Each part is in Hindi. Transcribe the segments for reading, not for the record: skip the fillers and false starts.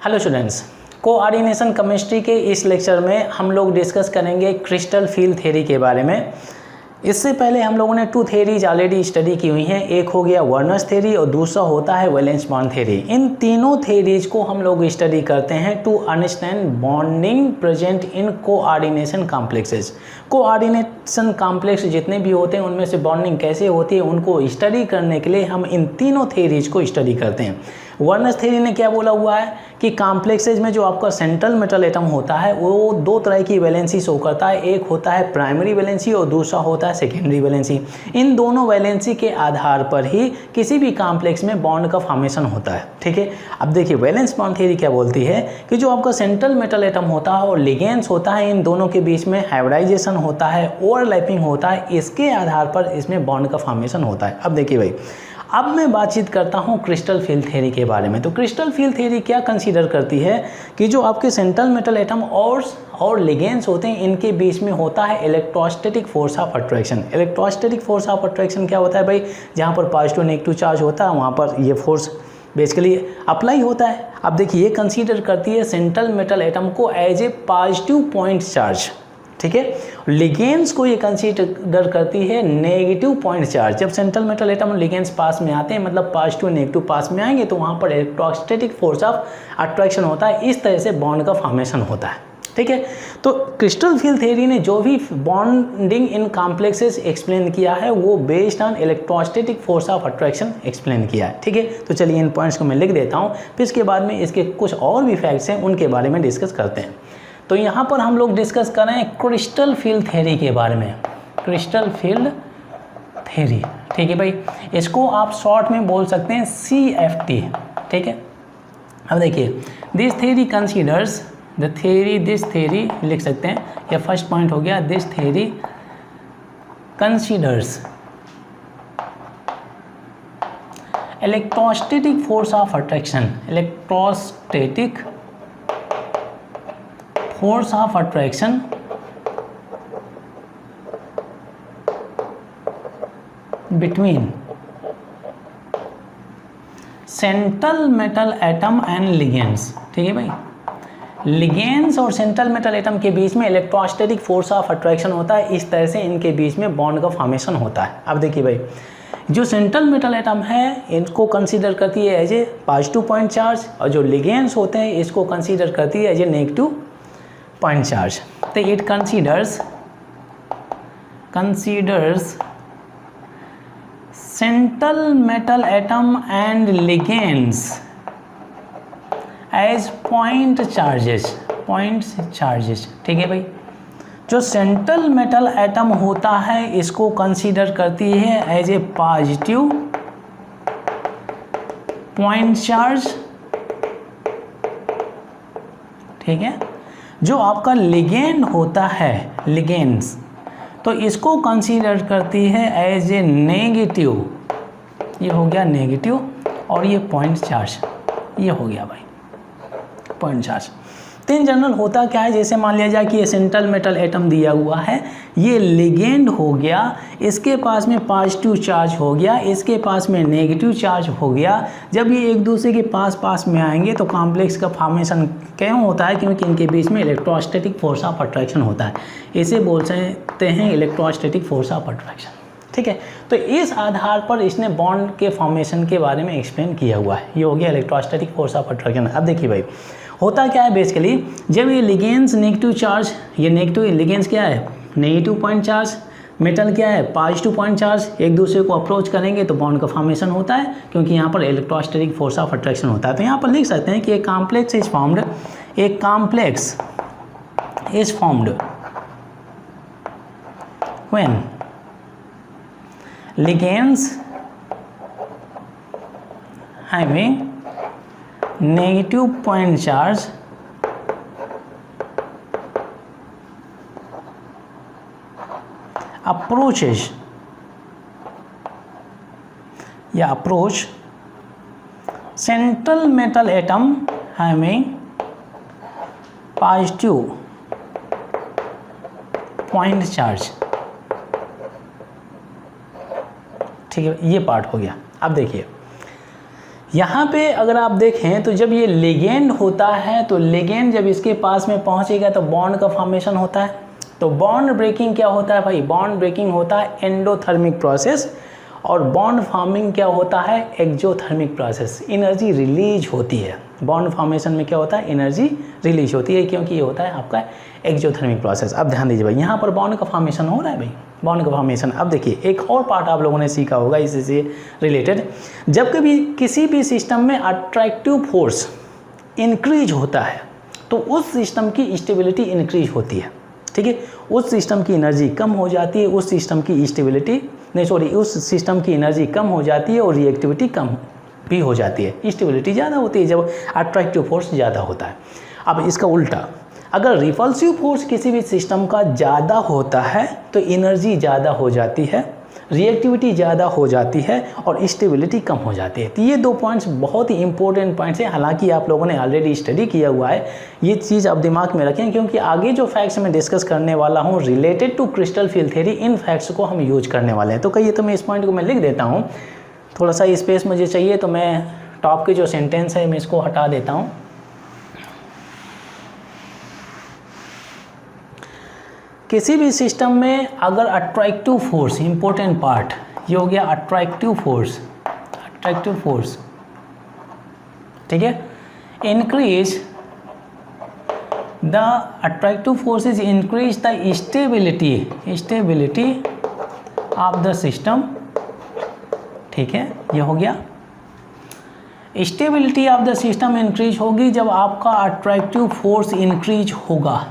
हेलो स्टूडेंट्स, कोऑर्डिनेशन केमिस्ट्री के इस लेक्चर में हम लोग डिस्कस करेंगे क्रिस्टल फील्ड थ्योरी के बारे में। इससे पहले हम लोगों ने टू थ्योरीज ऑलरेडी स्टडी की हुई हैं। एक हो गया वर्नर्स थ्योरी और दूसरा होता है वैलेंस बॉन्ड थ्योरी। इन तीनों थ्योरीज को हम लोग स्टडी करते हैं to understand bonding present in coordination complexes. Coordination complex जितने भी होते हैं उनमें से बॉन्डिंग कैसे होती है उनको स्टडी करने के लिए हम इन तीनों थ्योरीज को स्टडी करते हैं। वर्नर्स थ्योरी ने क्या बोला हुआ है कि कॉम्प्लेक्सेज में जो आपका सेंट्रल मेटल एटम होता है वो दो तरह की वैलेंसी शो करता है। एक होता है प्राइमरी वैलेंसी और दूसरा होता है सेकेंडरी वैलेंसी। इन दोनों वैलेंसी के आधार पर ही किसी भी कॉम्प्लेक्स में बॉन्ड का फॉर्मेशन होता है। ठीक है, अब देखिए वैलेंस बॉन्ड थ्योरी क्या बोलती है कि जो आपका सेंट्रल मेटल एटम होता है और लिगेंड्स होता है, इन दोनों के बीच में हाइब्रिडाइजेशन होता है, ओवरलैपिंग होता है, इसके आधार पर इसमें बॉन्ड का फॉर्मेशन होता है। अब देखिए भाई, अब मैं बातचीत करता हूँ क्रिस्टल फील्ड थ्योरी के बारे में। तो क्रिस्टल फील्ड थ्योरी क्या कंसीडर करती है कि जो आपके सेंट्रल मेटल एटम और लिगेंड्स होते हैं इनके बीच में होता है electrostatic force of attraction. Electrostatic force of attraction क्या होता है भाई, जहाँ पर पॉजिटिव नेगेटिव चार्ज होता है वहाँ पर ये फोर्स बेसिकली अप्लाई होता है। अब देखिए ये कंसीडर करती है सेंट्रल मेटल एटम को as a positive point charge. ठीक है, लिगेंड्स को ये कंसीडर करती है नेगेटिव पॉइंट चार्ज। जब सेंट्रल मेटल एटम और लिगेंड्स पास में आते हैं, मतलब पॉजिटिव नेगेटिव पास में आएंगे तो वहाँ पर इलेक्ट्रोस्टैटिक फोर्स ऑफ अट्रैक्शन होता है। इस तरह से बॉन्ड का फॉर्मेशन होता है। ठीक है, तो क्रिस्टल फील्ड थ्योरी ने जो भी बॉन्डिंग इन कॉम्प्लेक्सेस एक्सप्लेन किया है वो based on electrostatic force of attraction explain किया है। ठीक है, तो चलिए इन पॉइंट्स को मैं लिख देता हूँ, फिर इसके बाद में इसके कुछ और भी फैक्ट्स हैं उनके बारे में डिस्कस करते हैं। तो यहाँ पर हम लोग डिस्कस कर रहे हैं क्रिस्टल फील्ड थ्योरी के बारे में। क्रिस्टल फील्ड थ्योरी, ठीक है भाई, इसको आप शॉर्ट में बोल सकते हैं CFT। ठीक है, अब देखिए this theory considers the theory, this theory लिख सकते हैं, या फर्स्ट पॉइंट हो गया, this theory considers electrostatic force of attraction, electrostatic force of attraction between central metal atom and ligands. ठीक है भाई, लिगेंड्स और सेंट्रल मेटल एटम के बीच में इलेक्ट्रोस्टैटिक फोर्स ऑफ अट्रैक्शन होता है। इस तरह से इनके बीच में बॉन्ड का फॉर्मेशन होता है। अब देखिए भाई, जो सेंट्रल मेटल एटम है इनको कंसीडर करती है as a positive point charge, और जो लिगेंड्स होते हैं इसको कंसीडर करती है as a negative point charge. तो it considers central metal atom and ligands as point charges. ठीक है भाई, जो सेंट्रल मेटल एटम होता है इसको कंसीडर करती है as a positive point charge. ठीक है, जो आपका लिगेंड होता है, लिगेंड्स, तो इसको कंसीडर करती है एज ए नेगेटिव। ये हो गया नेगेटिव, और ये पॉइंट चार्ज, ये हो गया भाई पॉइंट चार्ज। तो इन जनरल होता क्या है, जैसे मान लिया जाए कि ये सेंट्रल मेटल एटम दिया हुआ है, ये लिगेंड हो गया, इसके पास में पॉजिटिव चार्ज हो गया, इसके पास में नेगेटिव चार्ज हो गया। जब ये एक दूसरे के पास में आएंगे तो कॉम्प्लेक्स का फॉर्मेशन क्यों होता है, क्योंकि इनके बीच में इलेक्ट्रोस्टैटिक फोर्स ऑफ अट्रैक्शन होता है। इसे बोल सकते हैं इलेक्ट्रोस्टैटिक फोर्स ऑफ अट्रैक्शन। ठीक है, तो इस आधार पर इसने बॉन्ड के फॉर्मेशन के बारे में एक्सप्लेन किया हुआ है। ये हो गया इलेक्ट्रोस्टैटिक फोर्स ऑफ अट्रैक्शन। अब देखिए भाई, होता क्या है बेसिकली, जब ये लिगेंड्स नेगेटिव चार्ज, ये नेगेटिव लिगेंड्स क्या है, नेगेटिव पॉइंट चार्ज, मेटल क्या है, पॉजिटिव पॉइंट चार्ज, एक दूसरे को अप्रोच करेंगे तो बॉन्ड का फॉर्मेशन होता है, क्योंकि यहाँ पर इलेक्ट्रोस्टैटिक फोर्स ऑफ अट्रैक्शन होता है। तो यहाँ पर लिख सकते हैं कि एक कॉम्प्लेक्स इज फॉर्म्ड, एक complex is formed when ligands having negative point charge approach central metal atom having positive point charge। ठीक है, ये पार्ट हो गया। अब देखिए यहाँ पे अगर आप देखें तो जब ये लिगेंड होता है तो लिगेंड जब इसके पास में पहुँचेगा तो बॉन्ड का फॉर्मेशन होता है। तो बॉन्ड ब्रेकिंग क्या होता है भाई? बॉन्ड ब्रेकिंग होता है एंडोथर्मिक प्रोसेस, और बॉन्ड फॉर्मिंग क्या होता है? Exothermic process. एनर्जी रिलीज होती है। बॉन्ड फॉर्मेशन में क्या होता है? एनर्जी रिलीज होती है, क्योंकि ये होता है आपका एक्सोथर्मिक प्रोसेस। अब ध्यान दीजिए भाई, यहाँ पर बॉन्ड का फॉर्मेशन हो रहा है भाई, बॉन्ड का फॉर्मेशन। अब देखिए एक और पार्ट आप लोगों ने सीखा होगा इससे रिलेटेड, जब कभी किसी भी सिस्टम में अट्रैक्टिव फोर्स इंक्रीज होता है तो उस सिस्टम की स्टेबिलिटी इंक्रीज होती है, ठीक है। उस सिस्टम की एनर्जी कम हो जाती है, उस सिस्टम की स्टेबिलिटी उस सिस्टम की एनर्जी कम हो जाती है और रिएक्टिविटी कम भी हो जाती है। स्टेबिलिटी ज़्यादा होती है जब अट्रैक्टिव फोर्स ज़्यादा होता है। अब इसका उल्टा, अगर रिपल्सिव फोर्स किसी भी सिस्टम का ज़्यादा होता है तो एनर्जी ज़्यादा हो जाती है, रिएक्टिविटी ज़्यादा हो जाती है और स्टेबिलिटी कम हो जाती है। तो ये दो पॉइंट्स बहुत ही इंपॉर्टेंट पॉइंट्स हैं। हालांकि आप लोगों ने ऑलरेडी स्टडी किया हुआ है, ये चीज़ आप दिमाग में रखें, क्योंकि आगे जो फैक्ट्स मैं डिस्कस करने वाला हूँ related to crystal field theory, इन फैक्ट्स को हम यूज करने वाले हैं। तो कहिए तो मैं इस पॉइंट को मैं लिख देता हूँ, थोड़ा सा स्पेस मुझे चाहिए, तो मैं टॉप के जो सेंटेंस है मैं इसको हटा देता हूँ। किसी भी सिस्टम में अगर अट्रैक्टिव फोर्स, इंपॉर्टेंट पार्ट ये हो गया अट्रैक्टिव फोर्स, ठीक है, increase the attractive forces increase the stability of the system, ठीक है, ये हो गया। Stability of the system increase होगी जब आपका अट्रैक्टिव फोर्स इंक्रीज होगा,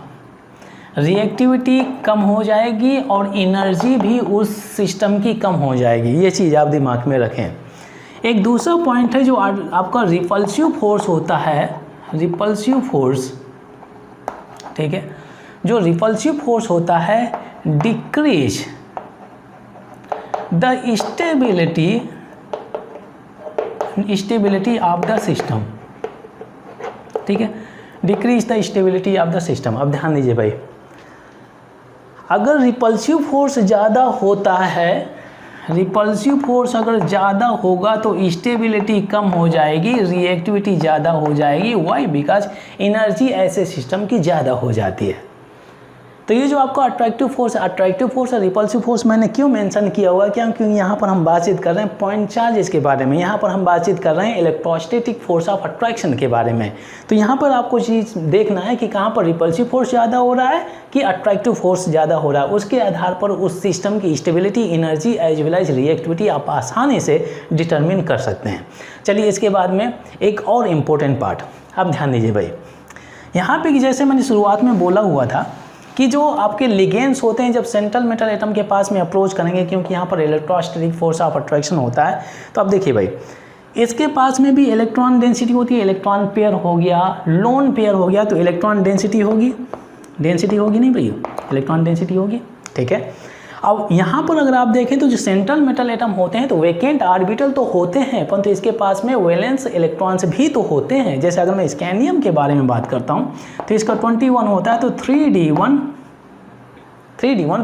रिएक्टिविटी कम हो जाएगी और एनर्जी भी उस सिस्टम की कम हो जाएगी। ये चीज़ आप दिमाग में रखें। एक दूसरा पॉइंट है जो आपका रिपल्सिव फोर्स होता है, रिपल्सिव फोर्स, ठीक है, जो रिपल्सिव फोर्स होता है decrease the stability of the system, ठीक है, decrease the stability of the system. अब ध्यान दीजिए भाई, अगर रिपल्सिव फोर्स ज़्यादा होता है, रिपल्सिव फोर्स अगर ज़्यादा होगा तो स्टेबिलिटी कम हो जाएगी, रिएक्टिविटी ज़्यादा हो जाएगी। वाई? बिकॉज एनर्जी ऐसे सिस्टम की ज़्यादा हो जाती है। तो ये जो आपका अट्रैक्टिव फोर्स और रिपल्सिव फोर्स मैंने क्यों मेंशन किया हुआ है? क्योंकि यहाँ पर हम बातचीत कर रहे हैं पॉइंट चार्जेस के बारे में, यहाँ पर हम बातचीत कर रहे हैं इलेक्ट्रोस्टैटिक फोर्स ऑफ अट्रैक्शन के बारे में। तो यहाँ पर आपको चीज़ देखना है कि कहाँ पर रिपल्सिव फोर्स ज़्यादा हो रहा है कि अट्रैक्टिव फोर्स ज़्यादा हो रहा है। उसके आधार पर उस सिस्टम की stability, energy as well as reactivity आप आसानी से डिटरमिन कर सकते हैं। चलिए इसके बाद में एक और इम्पोर्टेंट पार्ट, अब ध्यान दीजिए भाई, यहाँ पे जैसे मैंने शुरुआत में बोला हुआ था कि जो आपके लिगेंड्स होते हैं जब सेंट्रल मेटल एटम के पास में अप्रोच करेंगे, क्योंकि यहाँ पर इलेक्ट्रोस्टैटिक फोर्स ऑफ अट्रैक्शन होता है, तो अब देखिए भाई इसके पास में भी इलेक्ट्रॉन डेंसिटी होती है। इलेक्ट्रॉन पेयर हो गया, लोन पेयर हो गया, तो इलेक्ट्रॉन डेंसिटी होगी नहीं भैया, इलेक्ट्रॉन डेंसिटी होगी, ठीक है। अब यहाँ पर अगर आप देखें तो जो सेंट्रल मेटल एटम होते हैं तो वैकेंट ऑर्बिटल तो होते हैं, परंतु इसके पास में वैलेंस इलेक्ट्रॉन्स भी तो होते हैं। जैसे अगर मैं स्कैंडियम के बारे में बात करता हूँ तो इसका 21 होता है, तो 3d1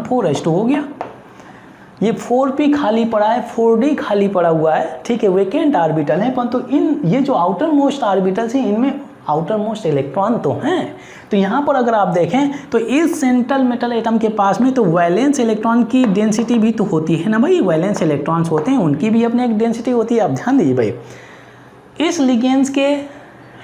4s2 हो गया। ये 4p खाली पड़ा है, 4d खाली पड़ा हुआ है, ठीक है, वैकेंट ऑर्बिटल है, परंतु ये जो आउटर मोस्ट ऑर्बिटल्स हैं इनमें आउटर मोस्ट इलेक्ट्रॉन तो हैं। तो यहाँ पर अगर आप देखें तो इस सेंट्रल मेटल एटम के पास में तो वैलेंस इलेक्ट्रॉन की डेंसिटी भी तो होती है ना भाई, वैलेंस इलेक्ट्रॉन्स होते हैं, उनकी भी अपनी एक डेंसिटी होती है। अब ध्यान दीजिए भाई, इस लिगेंड्स के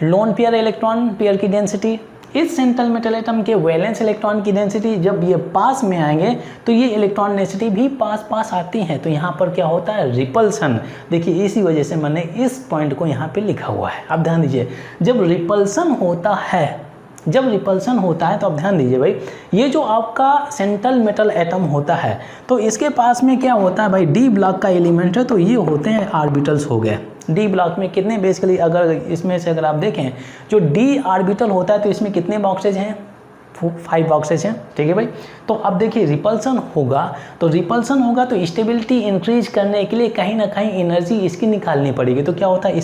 लोन पेयर इलेक्ट्रॉन पेयर की डेंसिटी, इस सेंट्रल मेटल एटम के वैलेंस इलेक्ट्रॉन की डेंसिटी, जब ये पास में आएंगे तो ये इलेक्ट्रॉन डेंसिटी भी पास आती है। तो यहाँ पर क्या होता है? रिपल्सन। देखिए इसी वजह से मैंने इस पॉइंट को यहाँ पे लिखा हुआ है। अब ध्यान दीजिए, जब रिपल्सन होता है तो अब ध्यान दीजिए भाई, ये जो आपका सेंट्रल मेटल एटम होता है तो इसके पास में क्या होता है भाई, डी ब्लॉक का एलिमेंट है, तो ये होते हैं ऑर्बिटल्स हो गए। डी ब्लॉक में कितने बेसिकली, अगर इसमें से अगर आप देखें जो डी ऑर्बिटल होता है तो इसमें कितने बॉक्सेज हैं? 5 बॉक्सेज हैं, ठीक है भाई। तो अब देखिए रिपल्सन होगा तो स्टेबिलिटी इंक्रीज करने के लिए कहीं ना कहीं एनर्जी इसकी निकालनी पड़ेगी। तो क्या होता है,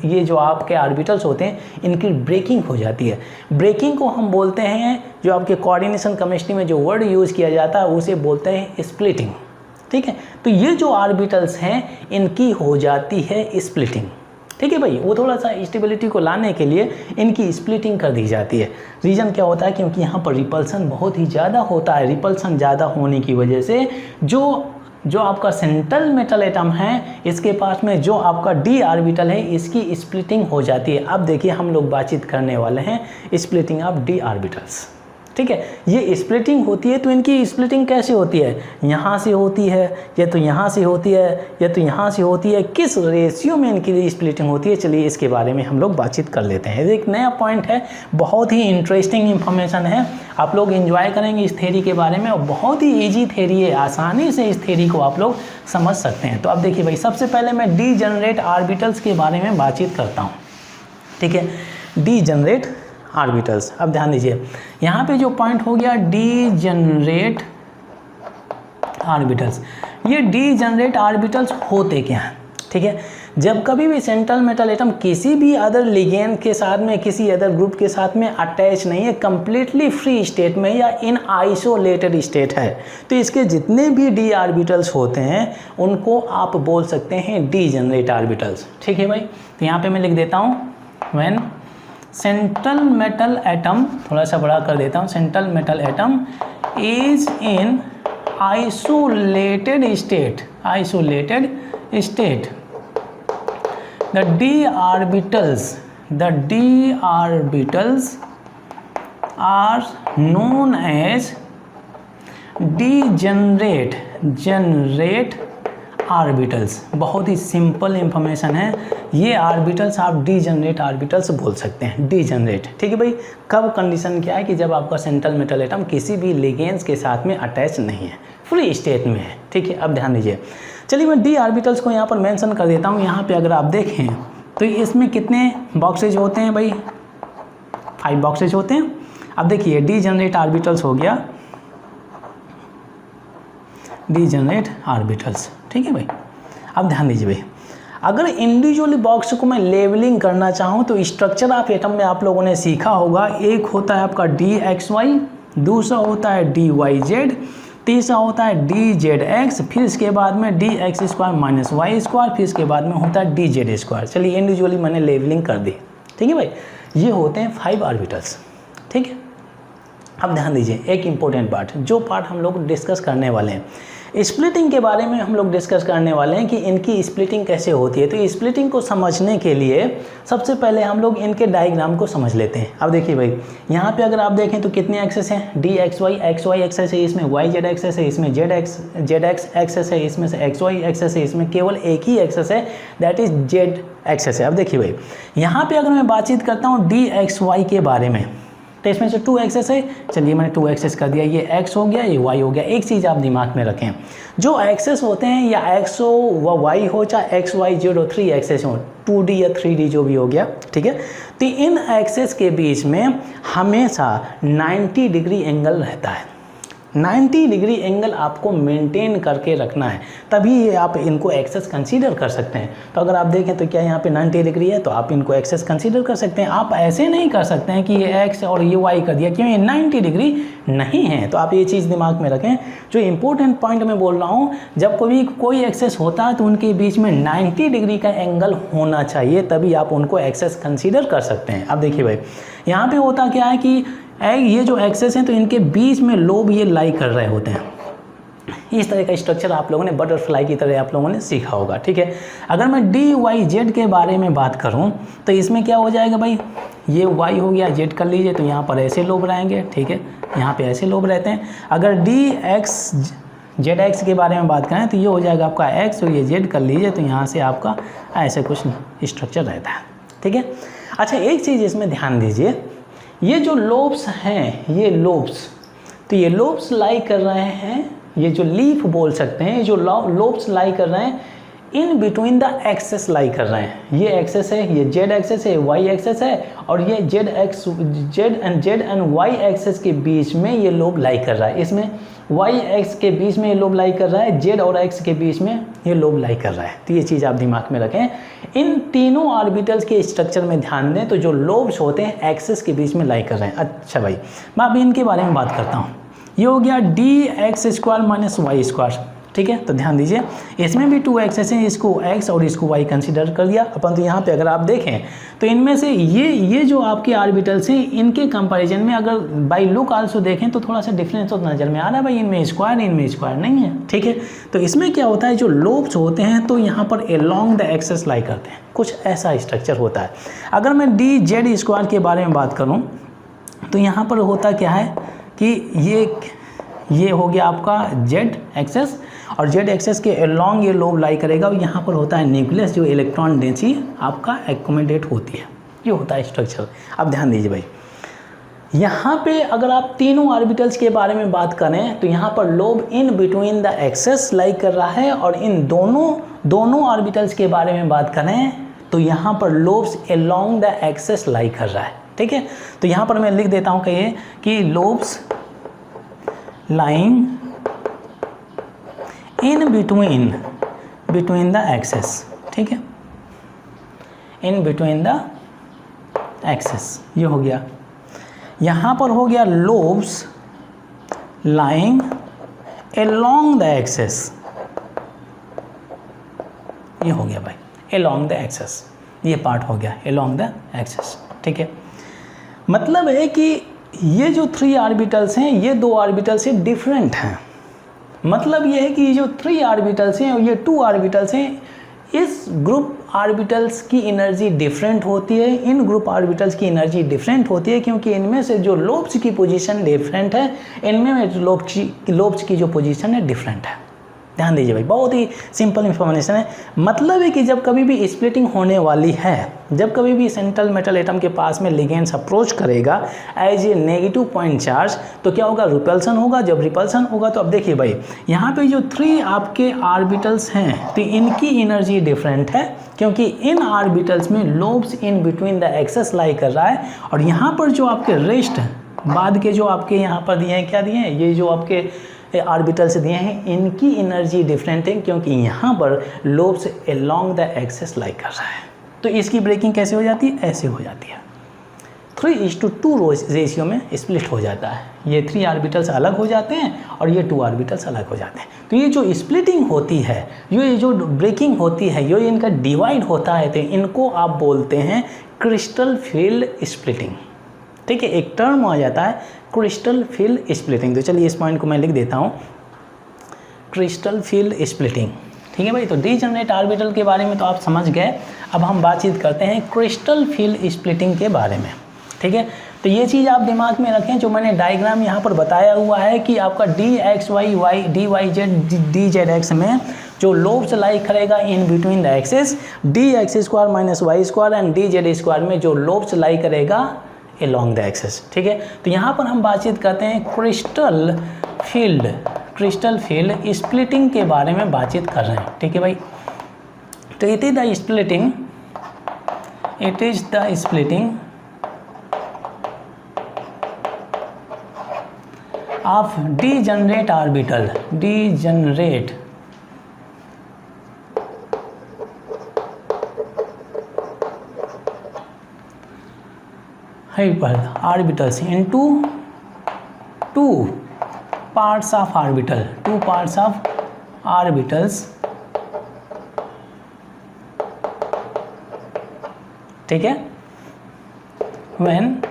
ये जो आपके ऑर्बिटल्स होते हैं इनकी ब्रेकिंग हो जाती है। ब्रेकिंग को हम बोलते हैं, जो आपके कोऑर्डिनेशन केमिस्ट्री में जो वर्ड यूज़ किया जाता है उसे बोलते हैं स्प्लिटिंग, ठीक है। तो ये जो ऑर्बिटल्स हैं इनकी हो जाती है स्प्लिटिंग, ठीक है भाई। वो थोड़ा सा स्टेबिलिटी को लाने के लिए इनकी स्प्लिटिंग कर दी जाती है। रीज़न क्या होता है, क्योंकि यहाँ पर रिपल्सन बहुत ही ज़्यादा होता है। रिपल्सन ज़्यादा होने की वजह से जो आपका सेंट्रल मेटल एटम है इसके पास में जो आपका डी ऑर्बिटल है इसकी स्प्लिटिंग हो जाती है। अब देखिए हम लोग बातचीत करने वाले हैं स्प्लिटिंग ऑफ डी ऑर्बिटल्स, ठीक है। ये स्प्लिटिंग होती है तो इनकी स्प्लिटिंग कैसे होती है, यहाँ से होती है या तो यहाँ से होती है या तो यहाँ से होती है, किस रेशियो में इनकी स्प्लिटिंग होती है, चलिए इसके बारे में हम लोग बातचीत कर लेते हैं। एक नया पॉइंट है, बहुत ही इंटरेस्टिंग इन्फॉर्मेशन है, आप लोग एंजॉय करेंगे इस थ्योरी के बारे में और बहुत ही ईजी थ्योरी है, आसानी से इस थ्योरी को आप लोग समझ सकते हैं। तो अब देखिए भाई, सबसे पहले मैं डीजेनरेट ऑर्बिटल्स के बारे में बातचीत करता हूँ, ठीक है। डीजेनरेट ऑर्बिटल्स, अब ध्यान दीजिए यहाँ पे जो पॉइंट हो गया डीजेनरेट ऑर्बिटल्स। ये डीजेनरेट ऑर्बिटल्स होते क्या हैं, ठीक है। जब कभी भी सेंट्रल मेटल एटम किसी भी अदर लिगेंड के साथ में, किसी अदर ग्रुप के साथ में अटैच नहीं है, कंप्लीटली फ्री स्टेट में या इन आइसोलेटेड स्टेट है, तो इसके जितने भी डी ऑर्बिटल्स होते हैं उनको आप बोल सकते हैं डीजेनरेट ऑर्बिटल्स, ठीक है भाई। तो यहाँ पे मैं लिख देता हूँ व्हेन सेंट्रल मेटल एटम, थोड़ा सा बड़ा कर देता हूँ, central metal atom is in isolated state, isolated state, the d orbitals are known as degenerate orbitals. बहुत ही सिंपल इंफॉर्मेशन है, ये ऑर्बिटल्स आप डीजेनरेट ऑर्बिटल्स बोल सकते हैं, डीजेनरेट, ठीक है भाई। कब कंडीशन क्या है कि जब आपका सेंट्रल मेटल एटम किसी भी लिगेंड्स के साथ में अटैच नहीं है, फ्री स्टेट में है, ठीक है। अब ध्यान दीजिए, चलिए मैं डी ऑर्बिटल्स को यहाँ पर मेंशन कर देता हूँ। यहाँ पे अगर आप देखें तो इसमें कितने बॉक्सेज होते हैं भाई, 5 बॉक्सेज होते हैं। अब देखिए डीजेनरेट ऑर्बिटल्स हो गया, डीजेनरेट ऑर्बिटल्स, ठीक है भाई। अब ध्यान दीजिए भाई, अगर इंडिविजुअली बॉक्स को मैं लेवलिंग करना चाहूँ तो स्ट्रक्चर ऑफ एटम में आप लोगों ने सीखा होगा, एक होता है आपका DXY, दूसरा होता है DYZ, तीसरा होता है DZX, फिर इसके बाद में DX² - Y², फिर इसके बाद में होता है DZ²। चलिए इंडिविजुअली मैंने लेवलिंग कर दी, ठीक है भाई। ये होते हैं 5 ऑर्बिटल्स, ठीक है। अब ध्यान दीजिए एक इम्पोर्टेंट पार्ट, जो पार्ट हम लोग डिस्कस करने वाले हैं, स्प्लिटिंग के बारे में हम लोग डिस्कस करने वाले हैं कि इनकी स्प्लिटिंग कैसे होती है। तो स्प्लिटिंग को समझने के लिए सबसे पहले हम लोग इनके डायग्राम को समझ लेते हैं। अब देखिए भाई, यहाँ पे अगर आप देखें तो कितने एक्सेस हैं, DXY XY एक्सेस है, इसमें YZ एक्सेस है, इसमें ZX एक्सेस है, इसमें से XY एक्सेस है, इसमें केवल एक ही एक्सेस है, दैट इज Z एक्सेस है। अब देखिए भाई, यहाँ पे अगर मैं बातचीत करता हूँ DXY के बारे में तो इसमें से 2 एक्सेस है, चलिए मैंने 2 एक्सेस कर दिया, ये X हो गया, ये Y हो गया। एक चीज़ आप दिमाग में रखें, जो एक्सेस होते हैं या X हो व Y हो, चाहे X Y Z हो, 3 एक्सेस हो, 2D या 3D जो भी हो गया, ठीक है। तो इन एक्सेस के बीच में हमेशा 90 डिग्री एंगल रहता है, 90 डिग्री एंगल आपको मेंटेन करके रखना है, तभी ये आप इनको एक्सेस कंसीडर कर सकते हैं। तो अगर आप देखें तो क्या यहाँ पे 90 डिग्री है, तो आप इनको एक्सेस कंसीडर कर सकते हैं। आप ऐसे नहीं कर सकते हैं कि ये एक्स और ये वाई कर दिया, क्यों, ये 90 डिग्री नहीं है। तो आप ये चीज़ दिमाग में रखें। जो इंपॉर्टेंट पॉइंट मैं बोल रहा हूँ, जब कोई एक्सेस होता है तो उनके बीच में 90 डिग्री का एंगल होना चाहिए, तभी आप उनको एक्सेस कंसीडर कर सकते हैं। अब देखिए भाई, यहाँ पर होता क्या है कि ये जो एक्सेस हैं तो इनके बीच में लोब ये लाई कर रहे होते हैं। इस तरह का स्ट्रक्चर आप लोगों ने बटरफ्लाई की तरह आप लोगों ने सीखा होगा, ठीक है। अगर मैं DYZ के बारे में बात करूं तो इसमें क्या हो जाएगा भाई, ये Y हो गया, Z कर लीजिए, तो यहाँ पर ऐसे लोब रहेंगे, ठीक है, यहाँ पे ऐसे लोब रहते हैं। अगर ZX के बारे में बात करें तो ये हो जाएगा आपका X और ये Z कर लीजिए, तो यहाँ से आपका ऐसे कुछ स्ट्रक्चर रहता है, ठीक है। अच्छा, एक चीज़ इसमें ध्यान दीजिए, ये जो लोब्स हैं, ये लोब्स, तो ये लोब्स लाई कर रहे हैं, ये जो लीफ बोल सकते हैं, जो लोब्स लाई कर रहे हैं इन बिटवीन द एक्सेस लाई कर रहे हैं। ये एक्सेस है, ये Z एक्सेस है, Y एक्सेस है, और ये Z एंड Y एक्सेस के बीच में ये लोब लाई कर रहा है। इसमें Y एक्स के बीच में ये लोब लाई कर रहा है, Z और X के बीच में ये लोब लाई कर रहा है। तो ये चीज़ आप दिमाग में रखें। इन तीनों ऑर्बिटल्स के स्ट्रक्चर में ध्यान दें तो जो लोब्स होते हैं एक्सेस के बीच में लाई कर रहे हैं। अच्छा भाई, मैं अभी इनके बारे में बात करता हूँ। ये हो गया DX² - Y², ठीक है, तो ध्यान दीजिए इसमें भी 2 एक्सेस हैं, इसको x और इसको y कंसीडर कर लिया अपन। तो यहाँ पे अगर आप देखें तो इनमें से ये जो आपके ऑर्बिटल्स हैं इनके कंपैरिजन में अगर बाई लुक आल्सो देखें तो थोड़ा सा डिफरेंस तो नज़र में आ रहा है भाई, इनमें स्क्वायर नहीं है, ठीक है। तो इसमें क्या होता है, जो लोब्स होते हैं तो यहाँ पर अलोंग द एक्सेस लाई करते हैं, कुछ ऐसा स्ट्रक्चर होता है। अगर मैं dz² के बारे में बात करूँ तो यहाँ पर होता क्या है कि ये हो गया आपका z एक्सेस, और z एक्सेस के अलोंग ये लोब लाई करेगा, और यहाँ पर होता है न्यूक्लियस जो इलेक्ट्रॉन डेंसिटी आपका एक्कोमोडेट होती है, ये होता है स्ट्रक्चर। अब ध्यान दीजिए भाई, यहाँ पे अगर आप तीनों ऑर्बिटल्स के बारे में बात करें तो यहाँ पर lobe in between the axes lie कर रहा है, और इन दोनों ऑर्बिटल्स के बारे में बात करें तो यहाँ पर lobes along the axes lie कर रहा है, ठीक है। तो यहाँ पर मैं लिख देता हूँ कहिए कि lobes lying in between the axes, ठीक है, इन बिटवीन द एक्सेस, ये हो गया। यहाँ पर हो गया lobes lying along the axes, ये हो गया भाई अलोंग द एक्सेस, ये पार्ट हो गया अलोंग द एक्सेस, ठीक है। मतलब है कि ये जो 3 ऑर्बिटल्स हैं ये 2 ऑर्बिटल्स से डिफरेंट हैं, मतलब ये है कि ये जो 3 ऑर्बिटल्स हैं और ये 2 ऑर्बिटल्स हैं, इस ग्रुप ऑर्बिटल्स की एनर्जी डिफरेंट होती है, इन ग्रुप ऑर्बिटल्स की एनर्जी डिफरेंट होती है, क्योंकि इनमें से जो लोब्स की पोजीशन डिफरेंट है, इनमें लोब्स की जो पोजीशन है डिफरेंट है। ध्यान दीजिए भाई, बहुत ही सिंपल इंफॉर्मेशन है। मतलब है कि जब कभी भी स्प्लिटिंग होने वाली है, जब कभी भी सेंट्रल मेटल एटम के पास में लिगेंड्स अप्रोच करेगा as a negative point charge, तो क्या होगा, रिपल्सन होगा। जब रिपल्सन होगा तो अब देखिए भाई, यहाँ पे जो 3 आपके ऑर्बिटल्स हैं तो इनकी एनर्जी डिफरेंट है, क्योंकि इन ऑर्बिटल्स में lobes in between the axes lie कर रहा है, और यहाँ पर जो आपके रेस्ट बाद के जो आपके यहाँ पर दिए हैं, क्या दिए हैं, ये जो आपके ऑर्बिटल्स दिए हैं, इनकी एनर्जी डिफरेंट है, क्योंकि यहाँ पर lobes along the axes lie कर रहा है। तो इसकी ब्रेकिंग कैसे हो जाती है, ऐसे हो जाती है, 3:2 रेशियो में स्प्लिट हो जाता है। ये 3 ऑर्बिटल्स अलग हो जाते हैं और ये 2 ऑर्बिटल्स अलग हो जाते हैं। तो ये जो स्प्लिटिंग होती है, ये जो ब्रेकिंग होती है, ये इनका डिवाइड होता है, तो इनको आप बोलते हैं क्रिस्टल फील्ड स्प्लिटिंग, ठीक है। एक टर्म आ जाता है क्रिस्टल फील्ड स्प्लिटिंग। तो चलिए इस पॉइंट को मैं लिख देता हूँ, क्रिस्टल फील्ड स्प्लिटिंग, ठीक है भाई। तो डीजनरेट ऑर्बिटल के बारे में तो आप समझ गए, अब हम बातचीत करते हैं क्रिस्टल फील्ड स्प्लिटिंग के बारे में, ठीक है। तो ये चीज़ आप दिमाग में रखें, जो मैंने डायग्राम यहाँ पर बताया हुआ है कि आपका DXY DYZ DZX में जो लोब्स लाई करेगा in between the axes, DX² - Y² and DZ² में जो लोब्स लाई करेगा अलोंग द एक्सेस, ठीक है। तो यहाँ पर हम बातचीत करते हैं क्रिस्टल फील्ड स्प्लिटिंग के बारे में बातचीत कर रहे हैं, ठीक है भाई। तो it is the splitting of degenerate orbital, degenerate orbitals into 2 parts of orbital, 2 parts of orbitals, ठीक है। when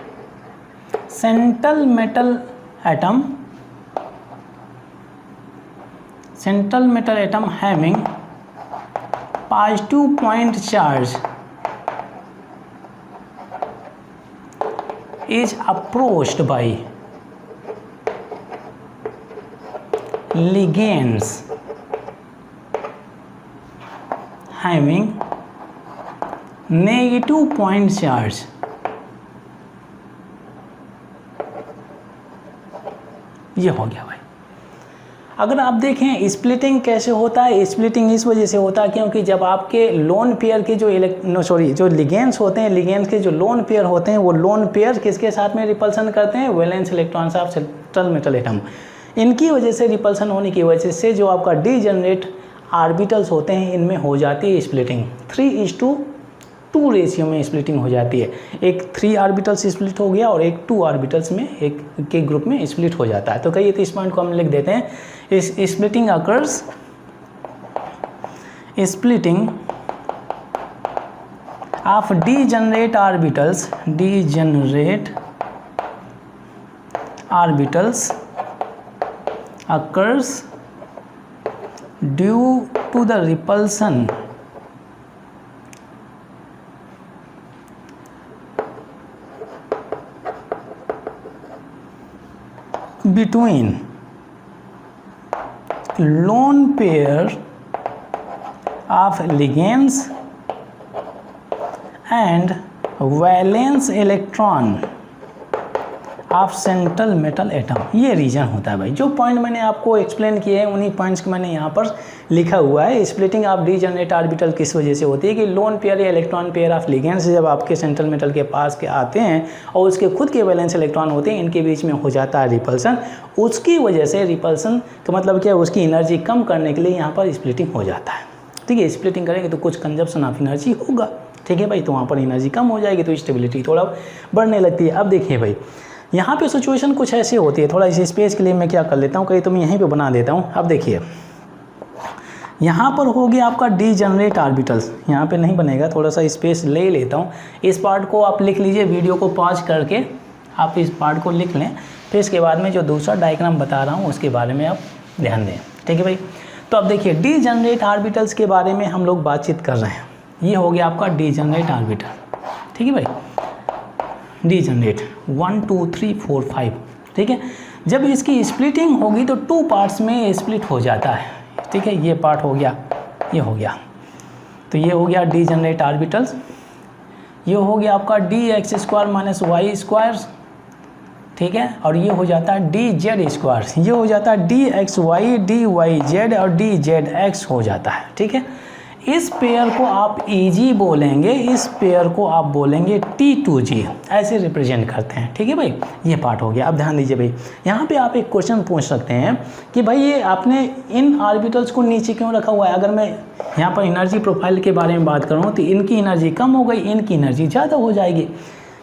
central metal atom having positive point charge is approached by ligands having negative point charge, ये हो गया भाई। अगर आप देखें स्प्लिटिंग कैसे होता है, स्प्लिटिंग इस वजह से होता है क्योंकि जब आपके लोन पेयर के जो लिगेंड्स होते हैं, लिगेंड्स के जो लोन पेयर होते हैं, वो लोन पेयर किसके साथ में रिपल्सन करते हैं, valence electrons of central metal atom. इनकी वजह से रिपल्सन होने की वजह से जो आपका डीजनरेट ऑर्बिटल्स होते हैं, इनमें हो जाती है स्प्लिटिंग, 3:2 रेशियो में स्प्लिटिंग हो जाती है। एक 3 ऑर्बिटल्स स्प्लिट हो गया और एक 2 ऑर्बिटल्स में एक के ग्रुप में स्प्लिट हो जाता है। तो कहिए तो इस पॉइंट को हम लिख देते हैं, इस splitting occurs splitting of degenerate orbitals occurs due to the repulsion between lone pair of ligands and valence electron of central metal atom. ये रीजन होता है भाई। जो पॉइंट मैंने आपको एक्सप्लेन किए हैं उन्हीं पॉइंट्स को मैंने यहाँ पर लिखा हुआ है। स्प्लिटिंग ऑफ डीजनरेट ऑर्बिटल किस वजह से होती है कि लोन पेयर या इलेक्ट्रॉन पेयर ऑफ लिगेंड्स जब आपके सेंट्रल मेटल के पास के आते हैं और उसके खुद के वैलेंस इलेक्ट्रॉन होते हैं, इनके बीच में हो जाता है रिपल्सन। उसकी वजह से रिपल्सन का मतलब क्या है, उसकी एनर्जी कम करने के लिए यहाँ पर स्प्लिटिंग हो जाता है। ठीक है, स्प्लिटिंग करेंगे तो कुछ कंजप्शन ऑफ एनर्जी होगा। ठीक है भाई, तो वहाँ पर एनर्जी कम हो जाएगी तो स्टेबिलिटी थोड़ा बढ़ने लगती है। अब देखिए भाई, यहाँ पे सिचुएशन कुछ ऐसी होती है। थोड़ा इस स्पेस के लिए मैं क्या कर लेता हूँ, कहीं तो मैं यहीं पे बना देता हूँ। अब देखिए यहाँ पर हो गया आपका डीजनरेट ऑर्बिटल्स, यहाँ पे नहीं बनेगा, थोड़ा सा स्पेस ले लेता हूँ। इस पार्ट को आप लिख लीजिए, वीडियो को पॉज करके आप इस पार्ट को लिख लें, फिर इसके बाद में जो दूसरा डायग्राम बता रहा हूँ उसके बारे में आप ध्यान दें। ठीक है भाई, तो अब देखिए डीजनरेट ऑर्बिटल्स के बारे में हम लोग बातचीत कर रहे हैं। ये हो गया आपका डीजनरेट ऑर्बिटल। ठीक है भाई, डीजनरेट 1 2 3 4 5। ठीक है, जब इसकी स्प्लिटिंग होगी तो 2 पार्ट्स में स्प्लिट हो जाता है। ठीक है, ये पार्ट हो गया, ये हो गया, तो ये हो गया डीजनरेट ऑर्बिटल्स। ये हो गया आपका dx² - y²। ठीक है, और ये हो जाता है dz²। ये हो जाता है dxy dyz और dzx हो जाता है। ठीक है, इस पेयर को आप Eg बोलेंगे, इस पेयर को आप बोलेंगे T2G, ऐसे रिप्रेजेंट करते हैं। ठीक है भाई, ये पार्ट हो गया। अब ध्यान दीजिए भाई, यहाँ पे आप एक क्वेश्चन पूछ सकते हैं कि भाई ये आपने इन ऑर्बिटल्स को नीचे क्यों रखा हुआ है। अगर मैं यहाँ पर एनर्जी प्रोफाइल के बारे में बात करूँ तो इनकी एनर्जी कम हो गई, इनकी एनर्जी ज़्यादा हो जाएगी,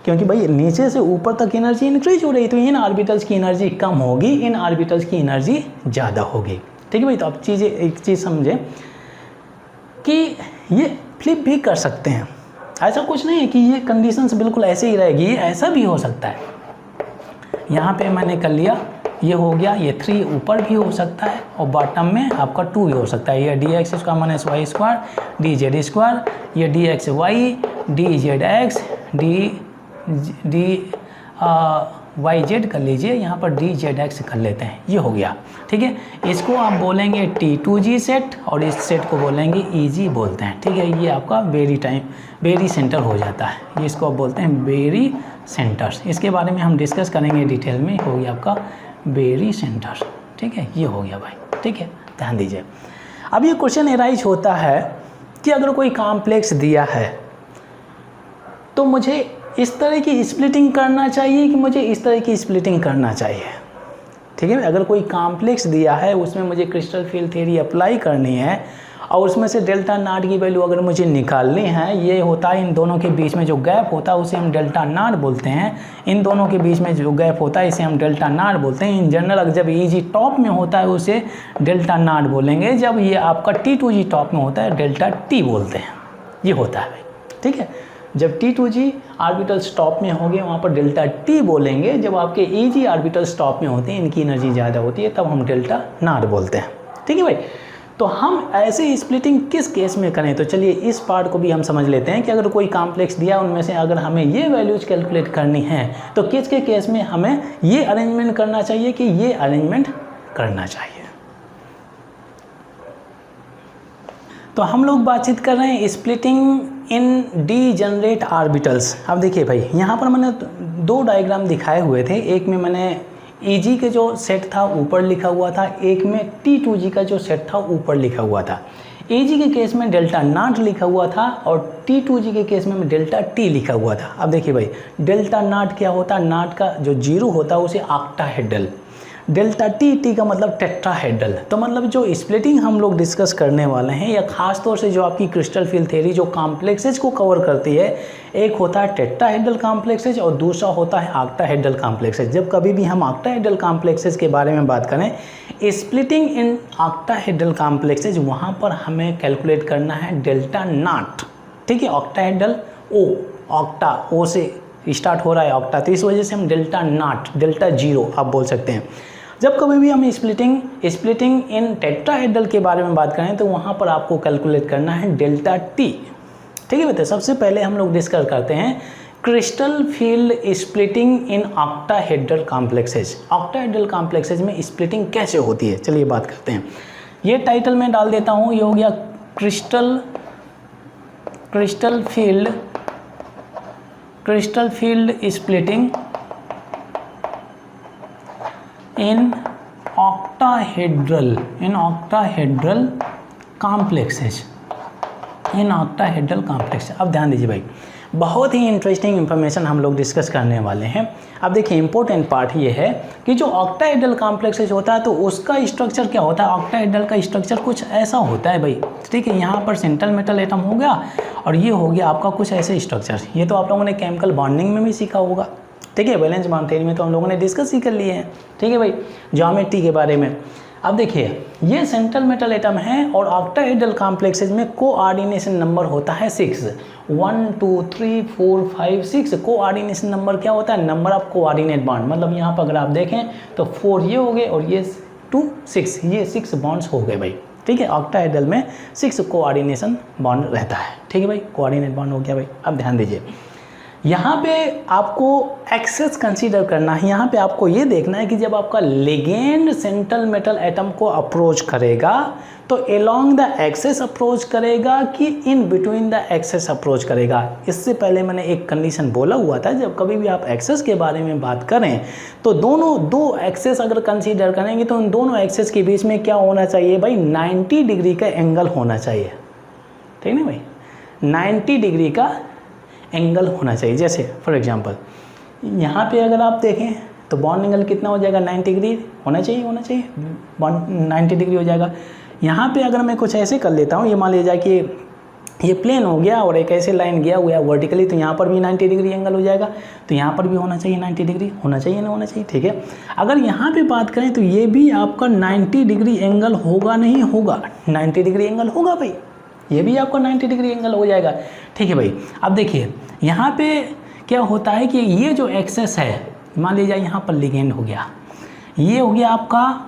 क्योंकि भाई नीचे से ऊपर तक एनर्जी इंक्रीज हो रही है, तो इन ऑर्बिटल्स की एनर्जी कम होगी, इन ऑर्बिटल्स की एनर्जी ज़्यादा होगी। ठीक है भाई, तो अब एक चीज़ समझें कि ये फ्लिप भी कर सकते हैं। ऐसा कुछ नहीं है कि ये कंडीशंस बिल्कुल ऐसे ही रहेगी, ऐसा भी हो सकता है। यहाँ पे मैंने कर लिया, ये हो गया, ये 3 ऊपर भी हो सकता है और बॉटम में आपका 2 भी हो सकता है। ये dx² - y² dz², ये dxy dzx yz कर लीजिए, यहाँ पर dzx कर लेते हैं, ये हो गया। ठीक है, इसको आप बोलेंगे T2G सेट और इस सेट को बोलेंगे Eg बोलते हैं। ठीक है, ये आपका बेरी सेंटर हो जाता है, ये इसको आप बोलते हैं बेरी सेंटर्स। इसके बारे में हम डिस्कस करेंगे डिटेल में। हो गया आपका बेरी सेंटर। ठीक है, ये हो गया भाई। ठीक है, ध्यान दीजिए। अब ये क्वेश्चन एराइज होता है कि अगर कोई कॉम्प्लेक्स दिया है तो मुझे इस तरह की स्प्लिटिंग करना चाहिए कि मुझे इस तरह की स्प्लिटिंग करना चाहिए। ठीक है, अगर कोई कॉम्प्लेक्स दिया है उसमें मुझे क्रिस्टल फील्ड थ्योरी अप्लाई करनी है और उसमें से डेल्टा नॉट की वैल्यू अगर मुझे निकालनी है, ये होता है इन दोनों के बीच में जो गैप होता है उसे हम डेल्टा नॉट बोलते हैं। इन दोनों के बीच में जो गैप होता है इसे हम डेल्टा नॉट बोलते हैं। इन जनरल जब Eg टॉप में होता है उसे डेल्टा नॉट बोलेंगे, जब ये आपका T2G टॉप में होता है डेल्टा T बोलते हैं। ये होता है भाई। ठीक है, जब T2G ऑर्बिटल्स टॉप में होंगे वहाँ पर डेल्टा T बोलेंगे। जब आपके Eg ऑर्बिटल्स टॉप में होते हैं, इनकी एनर्जी ज़्यादा होती है, तब हम डेल्टा नॉट बोलते हैं। ठीक है भाई, तो हम ऐसे स्प्लिटिंग किस केस में करें, तो चलिए इस पार्ट को भी हम समझ लेते हैं कि अगर कोई कॉम्प्लेक्स दिया उनमें से अगर हमें ये वैल्यूज कैलकुलेट करनी है तो किस के केस में हमें ये अरेंजमेंट करना चाहिए कि ये अरेंजमेंट करना चाहिए। तो हम लोग बातचीत कर रहे हैं स्प्लिटिंग इन डीजनरेट ऑर्बिटल्स। अब देखिए भाई, यहाँ पर मैंने 2 डायग्राम दिखाए हुए थे। एक में मैंने Eg के जो सेट था ऊपर लिखा हुआ था, एक में T2G का जो सेट था ऊपर लिखा हुआ था। Eg के केस में डेल्टा नॉट लिखा हुआ था और T2G के केस में डेल्टा T लिखा हुआ था। अब देखिए भाई, डेल्टा नॉट क्या होता है, नॉट का जो 0 होता है उसे ऑक्टाहेड्रल, डेल्टा टी, टी का मतलब टेट्राहेड्रल। तो मतलब जो स्प्लिटिंग हम लोग डिस्कस करने वाले हैं या खास तौर से जो आपकी क्रिस्टल फील्ड थ्योरी जो कॉम्प्लेक्सेज को कवर करती है, एक होता है टेट्राहेड्रल कॉम्प्लेक्सेज और दूसरा होता है ऑक्टाहेड्रल कॉम्प्लेक्सेज। जब कभी भी हम ऑक्टाहेड्रल कॉम्प्लेक्सेज के बारे में बात करें, स्प्लिटिंग इन ऑक्टाहेड्रल कॉम्प्लेक्सेज, वहाँ पर हमें कैलकुलेट करना है डेल्टा नॉट। ठीक है, ऑक्टाहेड्रल ओ, ऑक्टा ओ से स्टार्ट हो रहा है ऑक्टा, तो इस वजह से हम डेल्टा नॉट, डेल्टा जीरो आप बोल सकते हैं। जब कभी भी हम स्प्लिटिंग इन टेट्राहेड्रल के बारे में बात करें तो वहाँ पर आपको कैलकुलेट करना है डेल्टा टी। ठीक है बेटे, सबसे पहले हम लोग डिस्कस करते हैं crystal field splitting in octahedral complexes. Octahedral complexes में स्प्लिटिंग कैसे होती है, चलिए बात करते हैं। ये टाइटल मैं डाल देता हूँ, ये हो गया crystal field splitting in octahedral complexes. अब ध्यान दीजिए भाई, बहुत ही इंटरेस्टिंग इन्फॉर्मेशन हम लोग डिस्कस करने वाले हैं। अब देखिए, इंपॉर्टेंट पार्ट ये है कि जो ऑक्टाहेड्रल कॉम्प्लेक्सेज होता है तो उसका स्ट्रक्चर क्या होता है। ऑक्टाहेड्रल का स्ट्रक्चर कुछ ऐसा होता है भाई, ठीक है। यहाँ पर सेंट्रल मेटल एटम हो गया और ये हो गया आपका कुछ ऐसे स्ट्रक्चर। ये तो आप लोगों ने केमिकल बॉन्डिंग में भी सीखा होगा, ठीक है। वैलेंस बॉन्ड थ्योरी में तो हम लोगों ने डिस्कस ही कर लिए हैं, ठीक है भाई, ज्योमेट्री के बारे में। अब देखिए, ये सेंट्रल मेटल एटम है और ऑक्टाहेड्रल कॉम्प्लेक्सेज में कोऑर्डिनेशन नंबर होता है 6। 1 2 3 4 5 6 कोऑर्डिनेशन नंबर क्या होता है, नंबर ऑफ कोऑर्डिनेट बॉन्ड। मतलब यहाँ पर अगर आप देखें तो 4 ये हो गए और ये 2 6, ये 6 बॉन्ड्स हो गए भाई, ठीक है। ऑक्टाहेड्रल में 6 कोऑर्डिनेशन बॉन्ड रहता है, ठीक है भाई, कोऑर्डिनेट बॉन्ड हो गया भाई। अब ध्यान दीजिए, यहाँ पे आपको एक्सेस कंसीडर करना है। यहाँ पे आपको ये देखना है कि जब आपका लिगेंड सेंट्रल मेटल एटम को अप्रोच करेगा तो अलोंग द एक्सेस अप्रोच करेगा कि in between the axes approach करेगा। इससे पहले मैंने एक कंडीशन बोला हुआ था, जब कभी भी आप एक्सेस के बारे में बात करें तो दो एक्सेस अगर कंसीडर करेंगे तो उन दोनों एक्सेस के बीच में क्या होना चाहिए भाई, 90 डिग्री का एंगल होना चाहिए, ठीक है भाई, 90 डिग्री का एंगल होना चाहिए। जैसे फॉर एग्जांपल यहाँ पे अगर आप देखें तो बॉन्ड एंगल कितना हो जाएगा, 90 डिग्री होना चाहिए, बॉन्ड 90 डिग्री हो जाएगा। यहाँ पे अगर मैं कुछ ऐसे कर लेता हूँ, ये मान लीजिए कि ये प्लेन हो गया और एक ऐसे लाइन गया हुआ है वर्टिकली, तो यहाँ पर भी 90 डिग्री एंगल हो जाएगा, तो यहाँ पर भी होना चाहिए 90 डिग्री, होना चाहिए ना होना चाहिए, ठीक है। अगर यहाँ पे बात करें तो ये भी आपका 90 डिग्री एंगल होगा, नहीं होगा, 90 डिग्री एंगल होगा भाई, ये भी आपको 90 डिग्री एंगल हो जाएगा, ठीक है भाई। अब देखिए यहाँ पे क्या होता है कि ये जो एक्सेस है, मान लीजिए यहाँ पर लिगेंड हो गया, ये हो गया आपका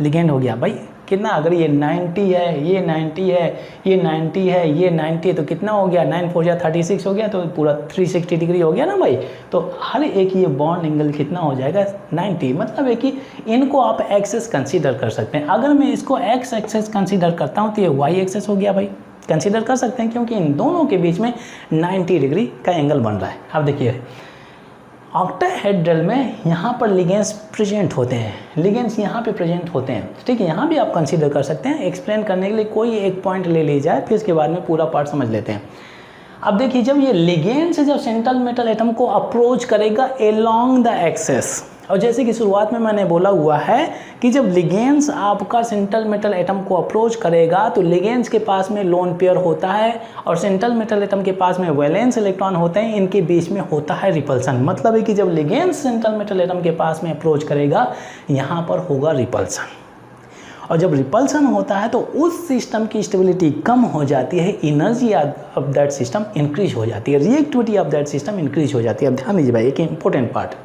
लिगेंड हो गया भाई, कितना, अगर ये 90 है, ये 90 है, ये 90 है, ये 90 है, तो कितना हो गया, 9 4 या 36 हो गया, तो पूरा 360 डिग्री हो गया ना भाई। तो हर एक ये बॉन्ड एंगल कितना हो जाएगा, 90। मतलब है कि इनको आप एक्सेस कंसीडर कर सकते हैं। अगर मैं इसको एक्स एक्सेस कंसीडर करता हूँ तो ये वाई एक्सेस हो गया भाई, कंसीडर कर सकते हैं, क्योंकि इन दोनों के बीच में 90 डिग्री का एंगल बन रहा है। अब देखिए, ऑक्टाहेड्रल में यहाँ पर लिगेंड्स प्रेजेंट होते हैं, लिगेंड्स यहाँ पे प्रेजेंट होते हैं, ठीक है। यहाँ भी आप कंसीडर कर सकते हैं। एक्सप्लेन करने के लिए कोई एक पॉइंट ले ली जाए, फिर उसके बाद में पूरा पार्ट समझ लेते हैं। अब देखिए, जब ये लिगेंड से जब सेंट्रल मेटल एटम को अप्रोच करेगा अलोंग द एक्सेस, और जैसे कि शुरुआत में मैंने बोला हुआ है कि जब लिगेंड्स आपका सेंट्रल मेटल एटम को अप्रोच करेगा तो लिगेंड्स के पास में लोन पेयर होता है और सेंट्रल मेटल एटम के पास में वैलेंस इलेक्ट्रॉन होते हैं, इनके बीच में होता है रिपल्सन। मतलब है कि जब लिगेंड्स सेंट्रल मेटल एटम के पास में अप्रोच करेगा, यहाँ पर होगा रिपल्सन, और जब रिपल्सन होता है तो उस सिस्टम की स्टेबिलिटी कम हो जाती है, energy of that system increase हो जाती है, reactivity of that system increase हो जाती है। अब ध्यान दीजिए भाई, एक इंपॉर्टेंट पार्ट,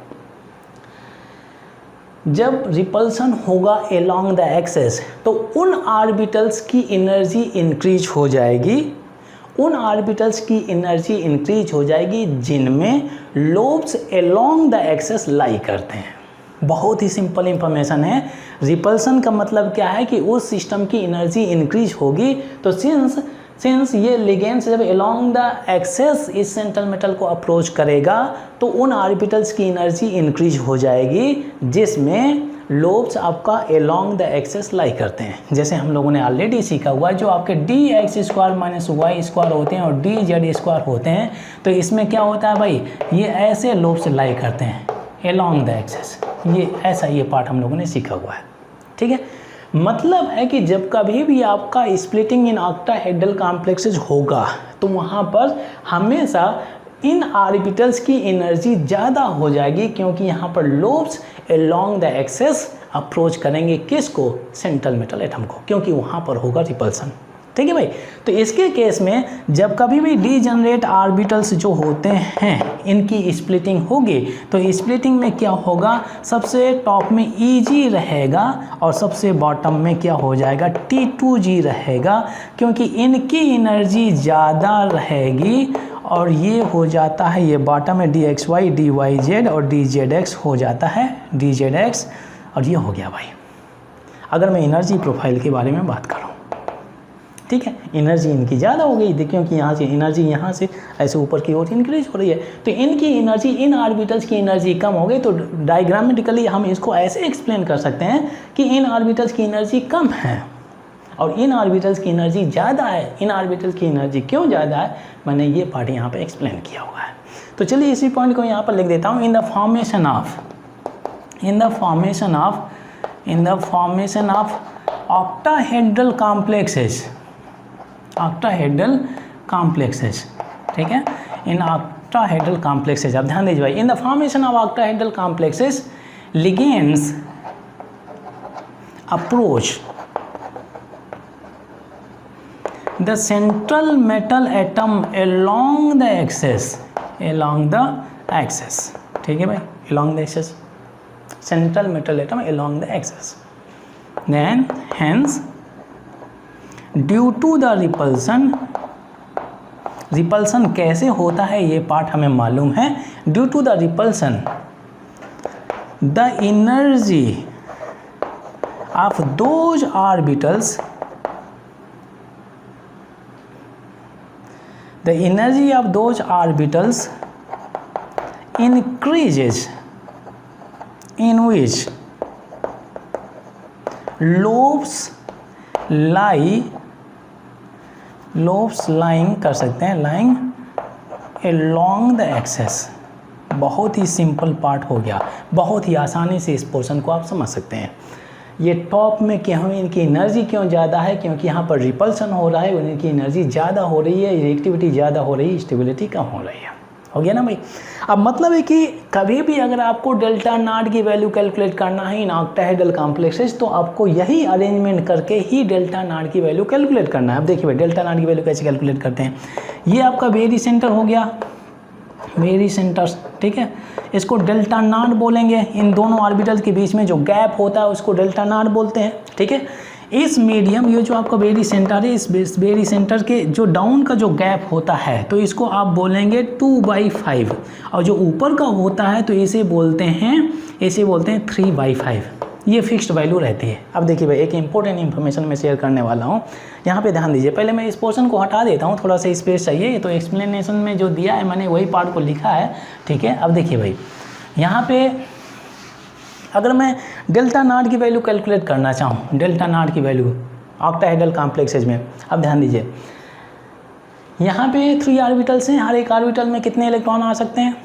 जब रिपल्सन होगा अलोंग द एक्सेस तो उन ऑर्बिटल्स की एनर्जी इंक्रीज हो जाएगी, उन ऑर्बिटल्स की एनर्जी इंक्रीज हो जाएगी जिनमें लोब्स अलोंग द एक्सेस लाई करते हैं। बहुत ही सिंपल इंफॉर्मेशन है। रिपल्सन का मतलब क्या है कि उस सिस्टम की एनर्जी इंक्रीज होगी, तो सिंस ये लिगेंड्स जब अलोंग द एक्सेस इस सेंट्रल मेटल को अप्रोच करेगा तो उन ऑर्बिटल्स की एनर्जी इंक्रीज हो जाएगी जिसमें लोब्स आपका अलोंग द एक्सेस लाई करते हैं। जैसे हम लोगों ने ऑलरेडी सीखा हुआ है, जो आपके dx² - y² होते हैं और dz² होते हैं, तो इसमें क्या होता है भाई, ये ऐसे लोब्स लाई करते हैं अलोंग द एक्सेस, ये ऐसा ये पार्ट हम लोगों ने सीखा हुआ है, ठीक है। मतलब है कि जब कभी भी आपका स्प्लिटिंग इन ऑक्टाहेड्रल कॉम्प्लेक्सेस होगा तो वहाँ पर हमेशा इन ऑर्बिटल्स की एनर्जी ज़्यादा हो जाएगी, क्योंकि यहाँ पर lobes along the axes approach करेंगे किसको, सेंट्रल मेटल एटम को, क्योंकि वहाँ पर होगा रिपल्सन, ठीक है भाई। तो इसके केस में जब कभी भी डीजनरेट ऑर्बिटल्स जो होते हैं इनकी स्प्लिटिंग होगी तो स्प्लिटिंग में क्या होगा, सबसे टॉप में Eg रहेगा और सबसे बॉटम में क्या हो जाएगा, T2G रहेगा, क्योंकि इनकी एनर्जी ज़्यादा रहेगी और ये हो जाता है, ये बॉटम में dxy dyz और dzx हो जाता है dzx, और ये हो गया भाई। अगर मैं एनर्जी प्रोफाइल के बारे में बात करूँ, ठीक है, एनर्जी इनकी ज़्यादा हो गई, क्योंकि यहाँ से एनर्जी यहाँ से ऐसे ऊपर की ओर इंक्रीज हो रही है, तो इनकी एनर्जी, इन ऑर्बिटल्स की एनर्जी कम हो गई। तो डायग्रामेटिकली हम इसको ऐसे एक्सप्लेन कर सकते हैं कि इन ऑर्बिटल्स की एनर्जी कम है और इन ऑर्बिटल्स की एनर्जी ज़्यादा है। इन ऑर्बिटल्स की एनर्जी क्यों ज़्यादा है, मैंने ये पार्ट यहाँ पे एक्सप्लेन किया हुआ है। तो चलिए इसी पॉइंट को यहाँ पर लिख देता हूँ। In the formation of octahedral complexes, ठीक है, इन ऑक्टाहेड्रल कॉम्प्लेक्सेस, अब ध्यान दीजिए भाई, in the formation of octahedral complexes ligands approach the central metal atom along the axis, ठीक है भाई, along the axis, central metal atom along the axis, then hence due to the repulsion कैसे होता है ये पार्ट हमें मालूम है। due to the repulsion the energy of those orbitals increases in which lobes lying कर सकते हैं, lying along the axis। बहुत ही सिंपल पार्ट हो गया, बहुत ही आसानी से इस पोर्शन को आप समझ सकते हैं। ये टॉप में क्या है, इनकी एनर्जी क्यों ज़्यादा है, क्योंकि यहाँ पर रिपल्सन हो रहा है और इनकी एनर्जी ज़्यादा हो रही है, रिएक्टिविटी ज़्यादा हो रही है, स्टेबिलिटी कम हो रही है। हो गया ना भाई। अब मतलब है कि कभी भी अगर आपको डेल्टा नॉट की वैल्यू कैलकुलेट करना है इन ऑक्टाहेड्रल कॉम्प्लेक्सेस तो आपको यही अरेंजमेंट करके ही डेल्टा नॉट की वैल्यू कैलकुलेट करना है। अब देखिए भाई डेल्टा नॉट की वैल्यू कैसे कैलकुलेट करते हैं। ये आपका वेरी सेंटर हो गया, वेरी सेंटर्स, ठीक है, इसको डेल्टा नॉट बोलेंगे। इन दोनों ऑर्बिटल के बीच में जो गैप होता है उसको डेल्टा नॉट बोलते हैं, ठीक है। इस मीडियम, ये जो आपका वेरी सेंटर है, इस वेरी सेंटर के जो डाउन का जो गैप होता है तो इसको आप बोलेंगे 2/5 और जो ऊपर का होता है तो इसे बोलते हैं 3/5। ये फिक्स्ड वैल्यू रहती है। अब देखिए भाई एक इंपॉर्टेंट इन्फॉर्मेशन मैं शेयर करने वाला हूँ, यहाँ पे ध्यान दीजिए। पहले मैं इस पोर्शन को हटा देता हूँ, थोड़ा सा स्पेस चाहिए, तो एक्सप्लेनेशन में जो दिया है मैंने वही पार्ट को लिखा है, ठीक है। अब देखिए भाई यहाँ पे अगर मैं डेल्टा नॉट की वैल्यू कैलकुलेट करना चाहूँ, डेल्टा नॉट की वैल्यू ऑक्टाहेड्रल कॉम्प्लेक्सेज में, अब ध्यान दीजिए यहाँ पे 3 ऑर्बिटल्स हैं, हर एक ऑर्बिटल में कितने इलेक्ट्रॉन आ सकते हैं,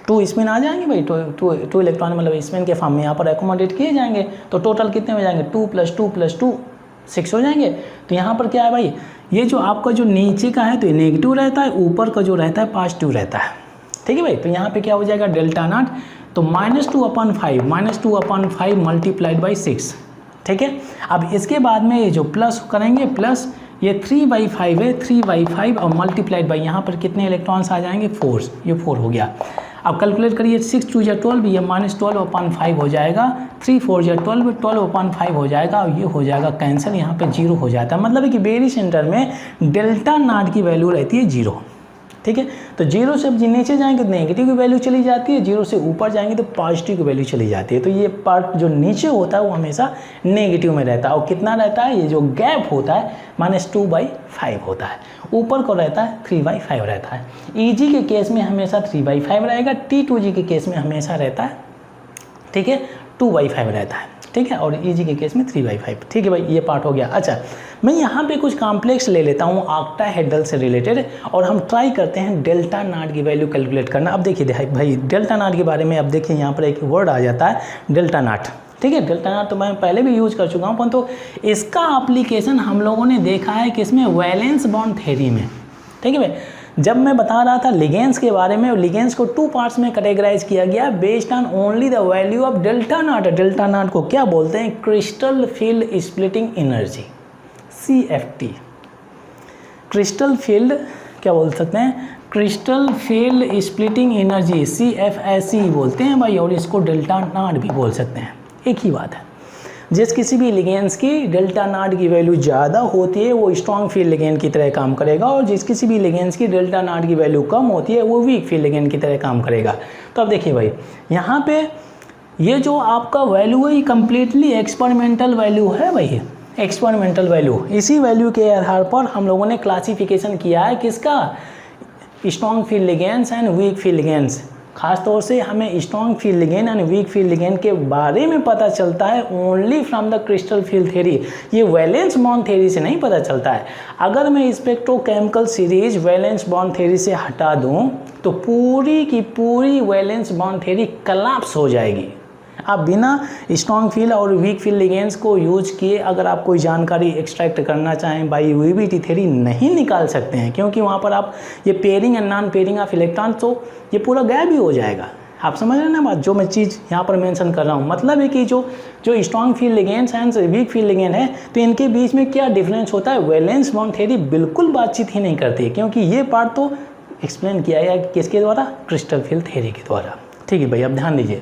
2 स्पिन आ जाएंगे भाई। 2 इलेक्ट्रॉन मतलब स्पिन के फॉर्म में यहाँ पर एकोमोडेट किए जाएंगे, तो टोटल कितने हो जाएंगे, 2 + 2 + 2 6 हो जाएंगे। तो यहाँ पर क्या है भाई, ये जो आपका जो नीचे का है तो ये नेगेटिव रहता है, ऊपर का जो रहता है पॉजिटिव रहता है, ठीक है भाई। तो यहाँ पे क्या हो जाएगा डेल्टा नॉट, तो -2/5 मल्टीप्लाइड बाई 6, ठीक है। अब इसके बाद में ये जो प्लस करेंगे, प्लस ये 3/5 है, 3/5 और मल्टीप्लाइड बाई यहाँ पर कितने इलेक्ट्रॉन्स आ जाएंगे, 4, ये 4 हो गया। अब कैलकुलेट करिए, 6 × 2 = 12, ये -12/5 हो जाएगा, 3 × 4 = 12, 12/5 हो जाएगा और ये हो जाएगा कैंसिल, यहाँ पे 0 हो जाता है। मतलब है कि वेरी सेंटर में डेल्टा नॉट की वैल्यू रहती है 0, ठीक है। तो 0 से अब नीचे जाएंगे तो नेगेटिव की वैल्यू चली जाती है, 0 से ऊपर जाएंगे तो पॉजिटिव की वैल्यू चली जाती है। तो ये पार्ट जो नीचे होता है वो हमेशा नेगेटिव में रहता है। और कितना रहता है, ये जो गैप होता है -2/5 होता है, ऊपर को रहता है 3/5 रहता है। Eg के केस में हमेशा 3/5 रहेगा, T2G के केस में हमेशा रहता है, ठीक है, 2/5 रहता है। ठीक है, और ईजी के केस में 3/5। ठीक है भाई, ये पार्ट हो गया। अच्छा, मैं यहाँ पे कुछ कॉम्प्लेक्स ले लेता हूँ ऑक्टाहेड्रल से रिलेटेड, और हम ट्राई करते हैं डेल्टा नॉट की वैल्यू कैलकुलेट करना। अब देखिए भाई, डेल्टा नॉट के बारे में अब देखिए यहाँ पर एक वर्ड आ जाता है डेल्टा नॉट। ठीक है, डेल्टा नॉट तो मैं पहले भी यूज कर चुका हूँ, परंतु इसका एप्लीकेशन हम लोगों ने देखा है किसमें, वैलेंस बॉन्ड थ्योरी में। ठीक है भाई, जब मैं बता रहा था लिगेंड्स के बारे में, लिगेंड्स को 2 पार्ट्स में कैटेगराइज किया गया based on only the value of delta nought. Delta not को क्या बोलते हैं, crystal field splitting energy, CFT। Crystal field क्या बोल सकते हैं, crystal field splitting energy, CFSE बोलते हैं भाई, और इसको डेल्टा नॉट भी बोल सकते हैं, एक ही बात है। जिस किसी भी लिगेंड्स की डेल्टा नॉट की वैल्यू ज़्यादा होती है वो स्ट्रॉन्ग फील्ड लिगेंड की तरह काम करेगा, और जिस किसी भी लिगेंड्स की डेल्टा नॉट की वैल्यू कम होती है वो वीक फील्ड लिगेंड की तरह काम करेगा। तो अब देखिए भाई, यहाँ पे ये जो आपका वैल्यू है ये कम्प्लीटली एक्सपेरिमेंटल वैल्यू है भाई, एक्सपेरिमेंटल वैल्यू। इसी वैल्यू के आधार पर हम लोगों ने क्लासिफिकेशन किया है किसका, strong field ligands and weak field ligands. खासतौर से हमें strong field ligand and weak field ligand के बारे में पता चलता है only from the crystal field theory, ये वैलेंस बॉन्ड थ्योरी से नहीं पता चलता है। अगर मैं spectrochemical series valence bond theory से हटा दूं तो पूरी की पूरी वैलेंस बॉन्ड थ्योरी कोलैप्स हो जाएगी। आप बिना स्ट्रॉन्ग फील्ड और वीक फील्ड लिगेंड्स को यूज किए अगर आप कोई जानकारी एक्सट्रैक्ट करना चाहें बाई वीबीटी थ्योरी नहीं निकाल सकते हैं, क्योंकि वहाँ पर आप ये pairing and non pairing of electron तो ये पूरा गायब ही हो जाएगा। आप समझ रहे हैं ना बात, जो मैं चीज़ यहाँ पर मेंशन कर रहा हूँ, मतलब है कि जो strong field ligands and weak field ligand है तो इनके बीच में क्या डिफरेंस होता है, वैलेंस बॉन्ड थ्योरी बिल्कुल बातचीत ही नहीं करती है, क्योंकि ये पार्ट तो एक्सप्लेन किया गया किसके द्वारा, क्रिस्टल फील्ड थ्योरी के द्वारा। ठीक है भाई, अब ध्यान दीजिए,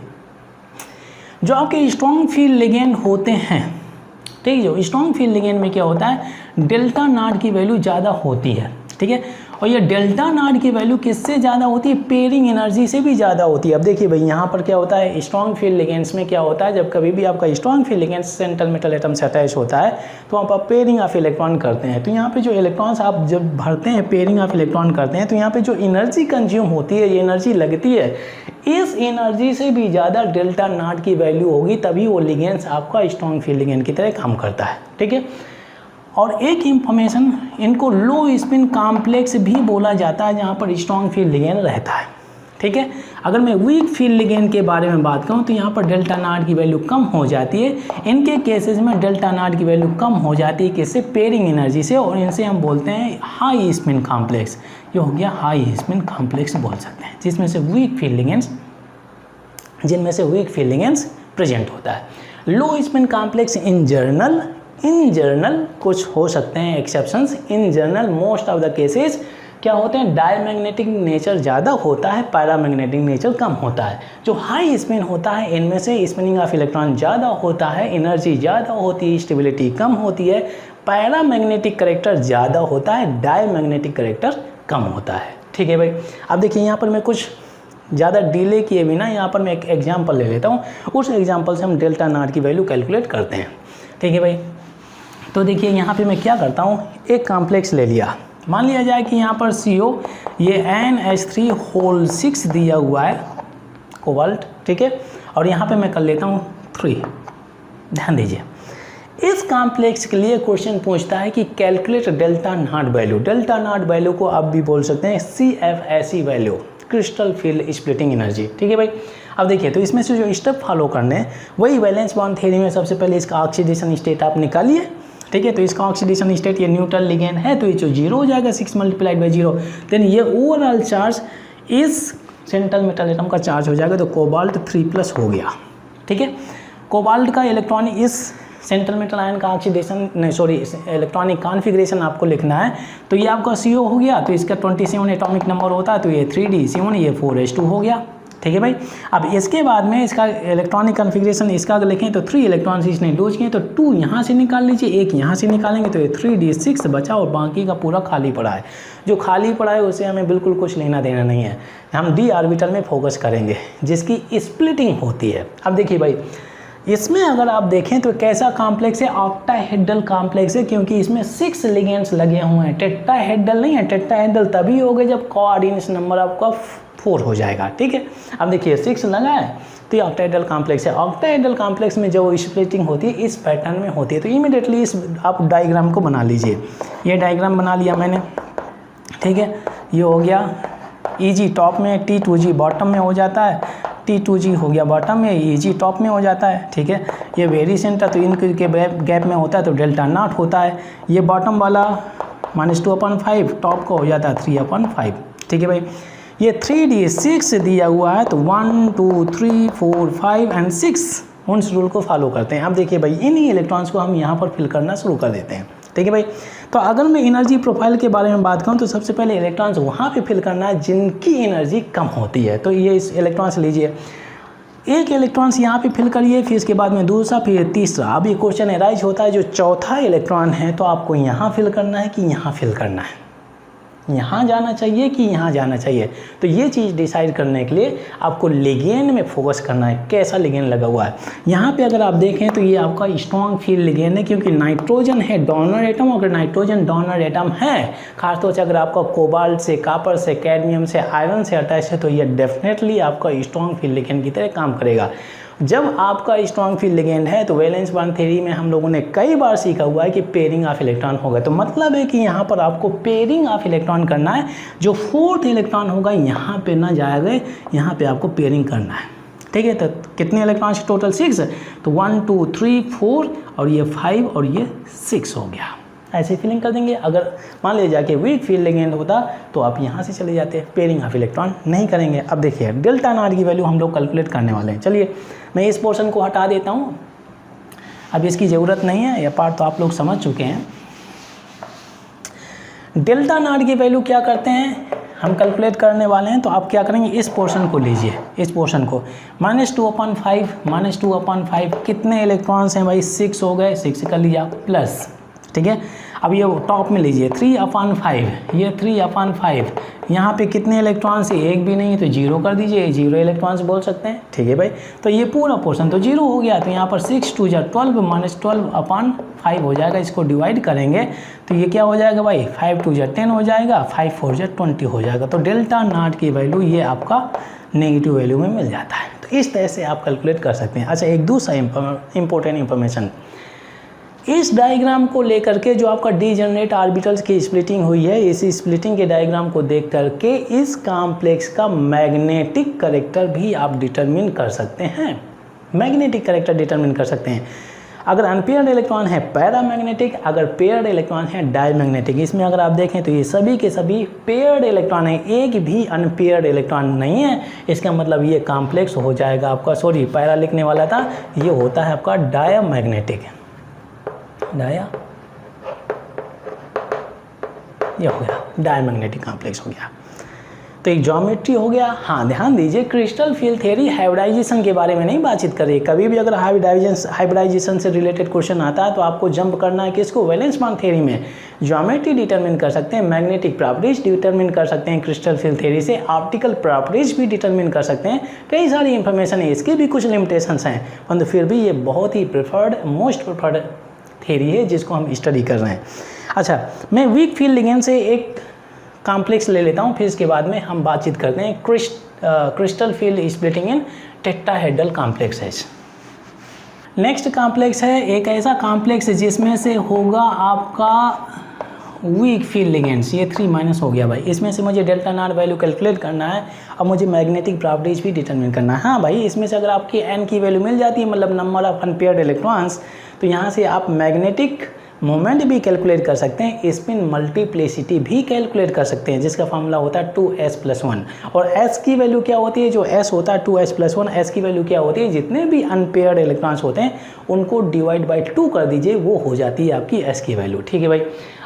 जो आपके स्ट्रॉन्ग फील्ड लिगेंड होते हैं, ठीक है, जो स्ट्रॉन्ग फील्ड लिगेंड में क्या होता है, डेल्टा नॉट की वैल्यू ज़्यादा होती है। ठीक है, और ये डेल्टा नॉट की वैल्यू किससे ज़्यादा होती है, पेयरिंग एनर्जी से भी ज़्यादा होती है। अब देखिए भाई, यहाँ पर क्या होता है, स्ट्रॉन्ग फील्ड लिगेंड्स में क्या होता है, जब कभी भी आपका strong field ligand central metal atom से अटैच होता है तो आप पेयरिंग ऑफ इलेक्ट्रॉन करते हैं। तो यहाँ पे जो इलेक्ट्रॉन्स आप जब भरते हैं, पेयरिंग ऑफ इलेक्ट्रॉन करते हैं, तो यहाँ पे जो एनर्जी कंज्यूम होती है, ये एनर्जी लगती है, इस एनर्जी से भी ज़्यादा डेल्टा नॉट की वैल्यू होगी, तभी वो लिगेंड्स आपका स्ट्रॉन्ग फील्ड लिगेंड की तरह काम करता है। ठीक है, और एक इंफॉर्मेशन, इनको लो स्पिन कॉम्प्लेक्स भी बोला जाता है जहाँ पर स्ट्रॉन्ग फील्ड लिगेंड रहता है। ठीक है, अगर मैं वीक फील्ड लिगेंड के बारे में बात करूँ तो यहाँ पर डेल्टा नॉट की वैल्यू कम हो जाती है। इनके केसेस में डेल्टा नॉट की वैल्यू कम हो जाती है किससे, पेयरिंग एनर्जी से, और इनसे हम बोलते हैं हाई स्पिन कॉम्प्लेक्स। ये हो गया हाई स्पिन कॉम्प्लेक्स बोल सकते हैं, जिसमें से वीक फील्ड लिगेंड्स, जिनमें से वीक फील्ड लिगेंड्स प्रेजेंट होता है। लो स्पिन कॉम्प्लेक्स इन जनरल कुछ हो सकते हैं exceptions, in general most of the cases क्या होते हैं, डायमैग्नेटिक नेचर ज़्यादा होता है, पैरामैग्नेटिक नेचर कम होता है। जो हाई स्पिन होता है इनमें से स्पिनिंग ऑफ इलेक्ट्रॉन ज़्यादा होता है, एनर्जी ज़्यादा होती है, स्टेबिलिटी कम होती है, पैरामैग्नेटिक करेक्टर ज़्यादा होता है, डायमैग्नेटिक करेक्टर कम होता है। ठीक है भाई, अब देखिए यहाँ पर मैं कुछ ज़्यादा डिले किए बिना यहाँ पर मैं एक एग्जाम्पल ले लेता हूँ, उस एग्जाम्पल से हम डेल्टा नॉट की वैल्यू कैलकुलेट करते हैं। ठीक है भाई, तो देखिए यहाँ पे मैं क्या करता हूँ, एक कॉम्प्लेक्स ले लिया, मान लिया जाए कि यहाँ पर CO ये NH3 दिया हुआ है कोबाल्ट। ठीक है, और यहाँ पे मैं कर लेता हूँ 3। ध्यान दीजिए, इस कॉम्प्लेक्स के लिए क्वेश्चन पूछता है कि calculate delta not value. Delta not value को आप भी बोल सकते हैं CFSE value, crystal field splitting energy. ठीक है भाई, अब देखिए, तो इसमें से जो स्टेप फॉलो करने हैं वही वैलेंस बॉन्ड थ्योरी में सबसे पहले इसका ऑक्सीडेशन स्टेट आप निकालिए। ठीक है, तो इसका ऑक्सीडेशन स्टेट ये न्यूट्रल लिगेंड है, तो ये जो 0 हो जाएगा 6 × 0, देन ये ओवरऑल चार्ज इस सेंट्रल मेटल एटम का चार्ज हो जाएगा, तो कोबाल्ट 3+ हो गया। ठीक है, कोबाल्ट का इलेक्ट्रॉन इस सेंट्रल मेटल आयन का ऑक्सीडेशन इलेक्ट्रॉनिक कॉन्फ़िगरेशन आपको लिखना है, तो ये आपका CO हो गया, तो इसका 27 एटॉमिक नंबर होता है, तो ये 3D7, ये 4s2 हो गया। ठीक है भाई, अब इसके बाद में इसका इलेक्ट्रॉनिक कॉन्फ़िगरेशन इसका अगर लिखें तो 3 इलेक्ट्रॉन्स इसने लूज किए, तो 2 यहाँ से निकाल लीजिए, एक यहाँ से निकालेंगे, तो ये 3D6 बचा और बाकी का पूरा खाली पड़ा है। जो खाली पड़ा है उससे हमें बिल्कुल कुछ लेना देना नहीं है, हम D ऑर्बिटल में फोकस करेंगे जिसकी स्प्लिटिंग होती है। अब देखिए भाई, इसमें अगर आप देखें तो कैसा कॉम्प्लेक्स है, ऑक्टाहेड्रल कॉम्प्लेक्स है, क्योंकि इसमें 6 लिगेंड्स लगे हुए हैं। टेट्राहेड्रल नहीं है, टेट्राहेड्रल तभी होगा जब कोऑर्डिनेशन नंबर आपका 4 हो जाएगा, ठीक है। अब देखिए 6 लगा है तो ये ऑक्टाहेड्रल कॉम्प्लेक्स है। ऑक्टाहेड्रल कॉम्प्लेक्स में जो स्प्लिटिंग होती है इस पैटर्न में होती है। तो इमीडिएटली इस आप डायग्राम को बना लीजिए। ये डायग्राम बना लिया मैंने, ठीक है। ये हो गया EG टॉप में, T2G बॉटम में हो जाता है, T2G हो गया बॉटम में, EG टॉप में हो जाता है, ठीक है। ये वेरी सेंटर तो इनके गैप में होता है तो डेल्टा नॉट होता है। ये बॉटम वाला -2/5 टॉप को हो जाता है 3/5, ठीक है भाई। ये 3D6 दिया हुआ है तो 1 2 3 4 5 एंड 6 उस रूल को फॉलो करते हैं। अब देखिए भाई इन्हीं इलेक्ट्रॉन्स को हम यहाँ पर फिल करना शुरू कर देते हैं, ठीक है भाई। तो अगर मैं एनर्जी प्रोफाइल के बारे में बात करूँ तो सबसे पहले इलेक्ट्रॉन्स वहाँ पे फिल करना है जिनकी एनर्जी कम होती है। तो ये इस इलेक्ट्रॉन्स लीजिए, एक इलेक्ट्रॉन्स यहाँ पे फिल करिए, फिर इसके बाद में दूसरा, फिर तीसरा। अब ये क्वेश्चन एराइज होता है जो चौथा इलेक्ट्रॉन है तो आपको यहाँ फिल करना है कि यहाँ फिल करना है, यहाँ जाना चाहिए कि यहाँ जाना चाहिए। तो ये चीज़ डिसाइड करने के लिए आपको लिगेंड में फोकस करना है, कैसा लिगेंड लगा हुआ है। यहाँ पे अगर आप देखें तो ये आपका स्ट्रॉन्ग फील्ड लिगेंड है, क्योंकि नाइट्रोजन है डोनर एटम। अगर नाइट्रोजन डोनर एटम है, खासतौर से अगर आपका कोबाल्ट से, कॉपर से, कैडमियम से, आयरन से अटैच है तो ये डेफिनेटली आपका स्ट्रॉन्ग फील्ड लिगेंड की तरह काम करेगा। जब आपका स्ट्रॉन्ग फील्ड लिगेंड है तो वैलेंस बॉन्ड थ्योरी में हम लोगों ने कई बार सीखा हुआ है कि पेयरिंग ऑफ इलेक्ट्रॉन होगा। तो मतलब है कि यहाँ पर आपको पेयरिंग ऑफ इलेक्ट्रॉन करना है। जो 4th इलेक्ट्रॉन होगा यहाँ पे ना जाएगा, यहाँ पे आपको पेयरिंग करना है, ठीक है। तो कितने इलेक्ट्रॉन्स टोटल 6, तो 1 2 3 4 और ये 5 और ये 6 हो गया। ऐसे फिलिंग कर देंगे। अगर मान लीजिए जाके वीक फील्ड लिगेंड होता तो आप यहाँ से चले जाते, पेयरिंग ऑफ इलेक्ट्रॉन नहीं करेंगे। अब देखिए डेल्टा नॉट की वैल्यू हम लोग कैलकुलेट करने वाले हैं। चलिए मैं इस पोर्शन को हटा देता हूँ, अब इसकी ज़रूरत नहीं है, यह पार्ट तो आप लोग समझ चुके हैं। डेल्टा नॉट की वैल्यू क्या करते हैं हम कैलकुलेट करने वाले हैं। तो आप क्या करेंगे, इस पोर्शन को लीजिए, इस पोर्शन को -2/5 कितने इलेक्ट्रॉन्स हैं भाई, 6 हो गए, 6 कर लिया प्लस, ठीक है। अब ये टॉप में लीजिए 3/5, ये 3/5, यहाँ पे कितने इलेक्ट्रॉन्स है, एक भी नहीं है तो 0 कर दीजिए, 0 इलेक्ट्रॉन्स बोल सकते हैं, ठीक है भाई। तो ये पूरा पोर्शन तो 0 हो गया। तो यहाँ पर 6 2 12 -12/5 हो जाएगा। इसको डिवाइड करेंगे तो ये क्या हो जाएगा भाई, 5 2 10 हो जाएगा, 5 4 20 हो जाएगा। तो डेल्टा नॉट की वैल्यू ये आपका नेगेटिव वैल्यू में मिल जाता है। तो इस तरह से आप कैलकुलेट कर सकते हैं। अच्छा, एक दूसरा इंपॉर्टेंट इंफॉर्मेशन, इस डायग्राम को लेकर के जो आपका डीजेनरेट ऑर्बिटल्स की स्प्लिटिंग हुई है, इस स्प्लिटिंग के डायग्राम को देख करके इस कॉम्प्लेक्स का मैग्नेटिक कैरेक्टर भी आप डिटरमिन कर सकते हैं। मैग्नेटिक कैरेक्टर डिटरमिन कर सकते हैं। अगर अनपेयर्ड इलेक्ट्रॉन है पैरामैग्नेटिक, अगर पेयर्ड इलेक्ट्रॉन है डायमैग्नेटिक। इसमें अगर आप देखें तो ये सभी के सभी पेयर्ड इलेक्ट्रॉन है, एक भी अनपेयर्ड इलेक्ट्रॉन नहीं है। इसका मतलब ये कॉम्प्लेक्स हो जाएगा आपका, सॉरी पैरा लिखने वाला था, ये होता है आपका डायमैग्नेटिक। ये हो गया डायमैग्नेटिक कॉम्प्लेक्स हो गया। तो एक ज्योमेट्री हो गया। हाँ, ध्यान दीजिए क्रिस्टल फील्ड थ्योरी हाइब्रिडाइजेशन के बारे में नहीं बातचीत कर रही। कभी भी अगर हाइब्रिडाइजेशन से रिलेटेड क्वेश्चन आता है तो आपको जंप करना है किसको, वैलेंस बॉन्ड थ्योरी में। ज्योमेट्री डिटरमिन कर सकते हैं, मैग्नेटिक प्रॉपर्टीज डिटरमिन कर सकते हैं क्रिस्टल फील्ड थ्योरी से, ऑप्टिकल प्रॉपर्टीज भी डिटरमिन कर सकते हैं। कई सारी इंफॉर्मेशन है, इसके भी कुछ लिमिटेशंस हैं, परंतु फिर भी ये बहुत ही प्रेफर्ड, मोस्ट प्रेफर्ड थ्योरी है जिसको हम स्टडी कर रहे हैं। अच्छा, मैं वीक फील्ड लिगेंड से एक कॉम्प्लेक्स ले लेता हूँ, फिर इसके बाद में हम बातचीत करते हैं crystal field splitting in tetrahedral complexes. Next complex है एक ऐसा कॉम्प्लेक्स जिसमें से होगा आपका वीक फील्ड लिगेंड्स। ये 3- हो गया भाई। इसमें से मुझे डेल्टा नॉट वैल्यू कैलकुलेट करना है और मुझे मैग्नेटिक प्रॉपर्टीज भी डिटरमिन करना है। हाँ भाई, इसमें से अगर आपकी n की वैल्यू मिल जाती है, मतलब नंबर ऑफ अनपेयर्ड इलेक्ट्रॉन्स, तो यहाँ से आप मैग्नेटिक मोमेंट भी कैलकुलेट कर सकते हैं, स्पिन मल्टीप्लिसिटी भी कैलकुलेट कर सकते हैं, जिसका फॉर्मूला होता है 2s+1। और s की वैल्यू क्या होती है, जो s होता है 2s+1, s की वैल्यू क्या होती है, जितने भी अनपेयर्ड इलेक्ट्रॉन्स होते हैं उनको डिवाइड बाई 2 कर दीजिए, वो हो जाती है आपकी s की वैल्यू। ठीक है भाई।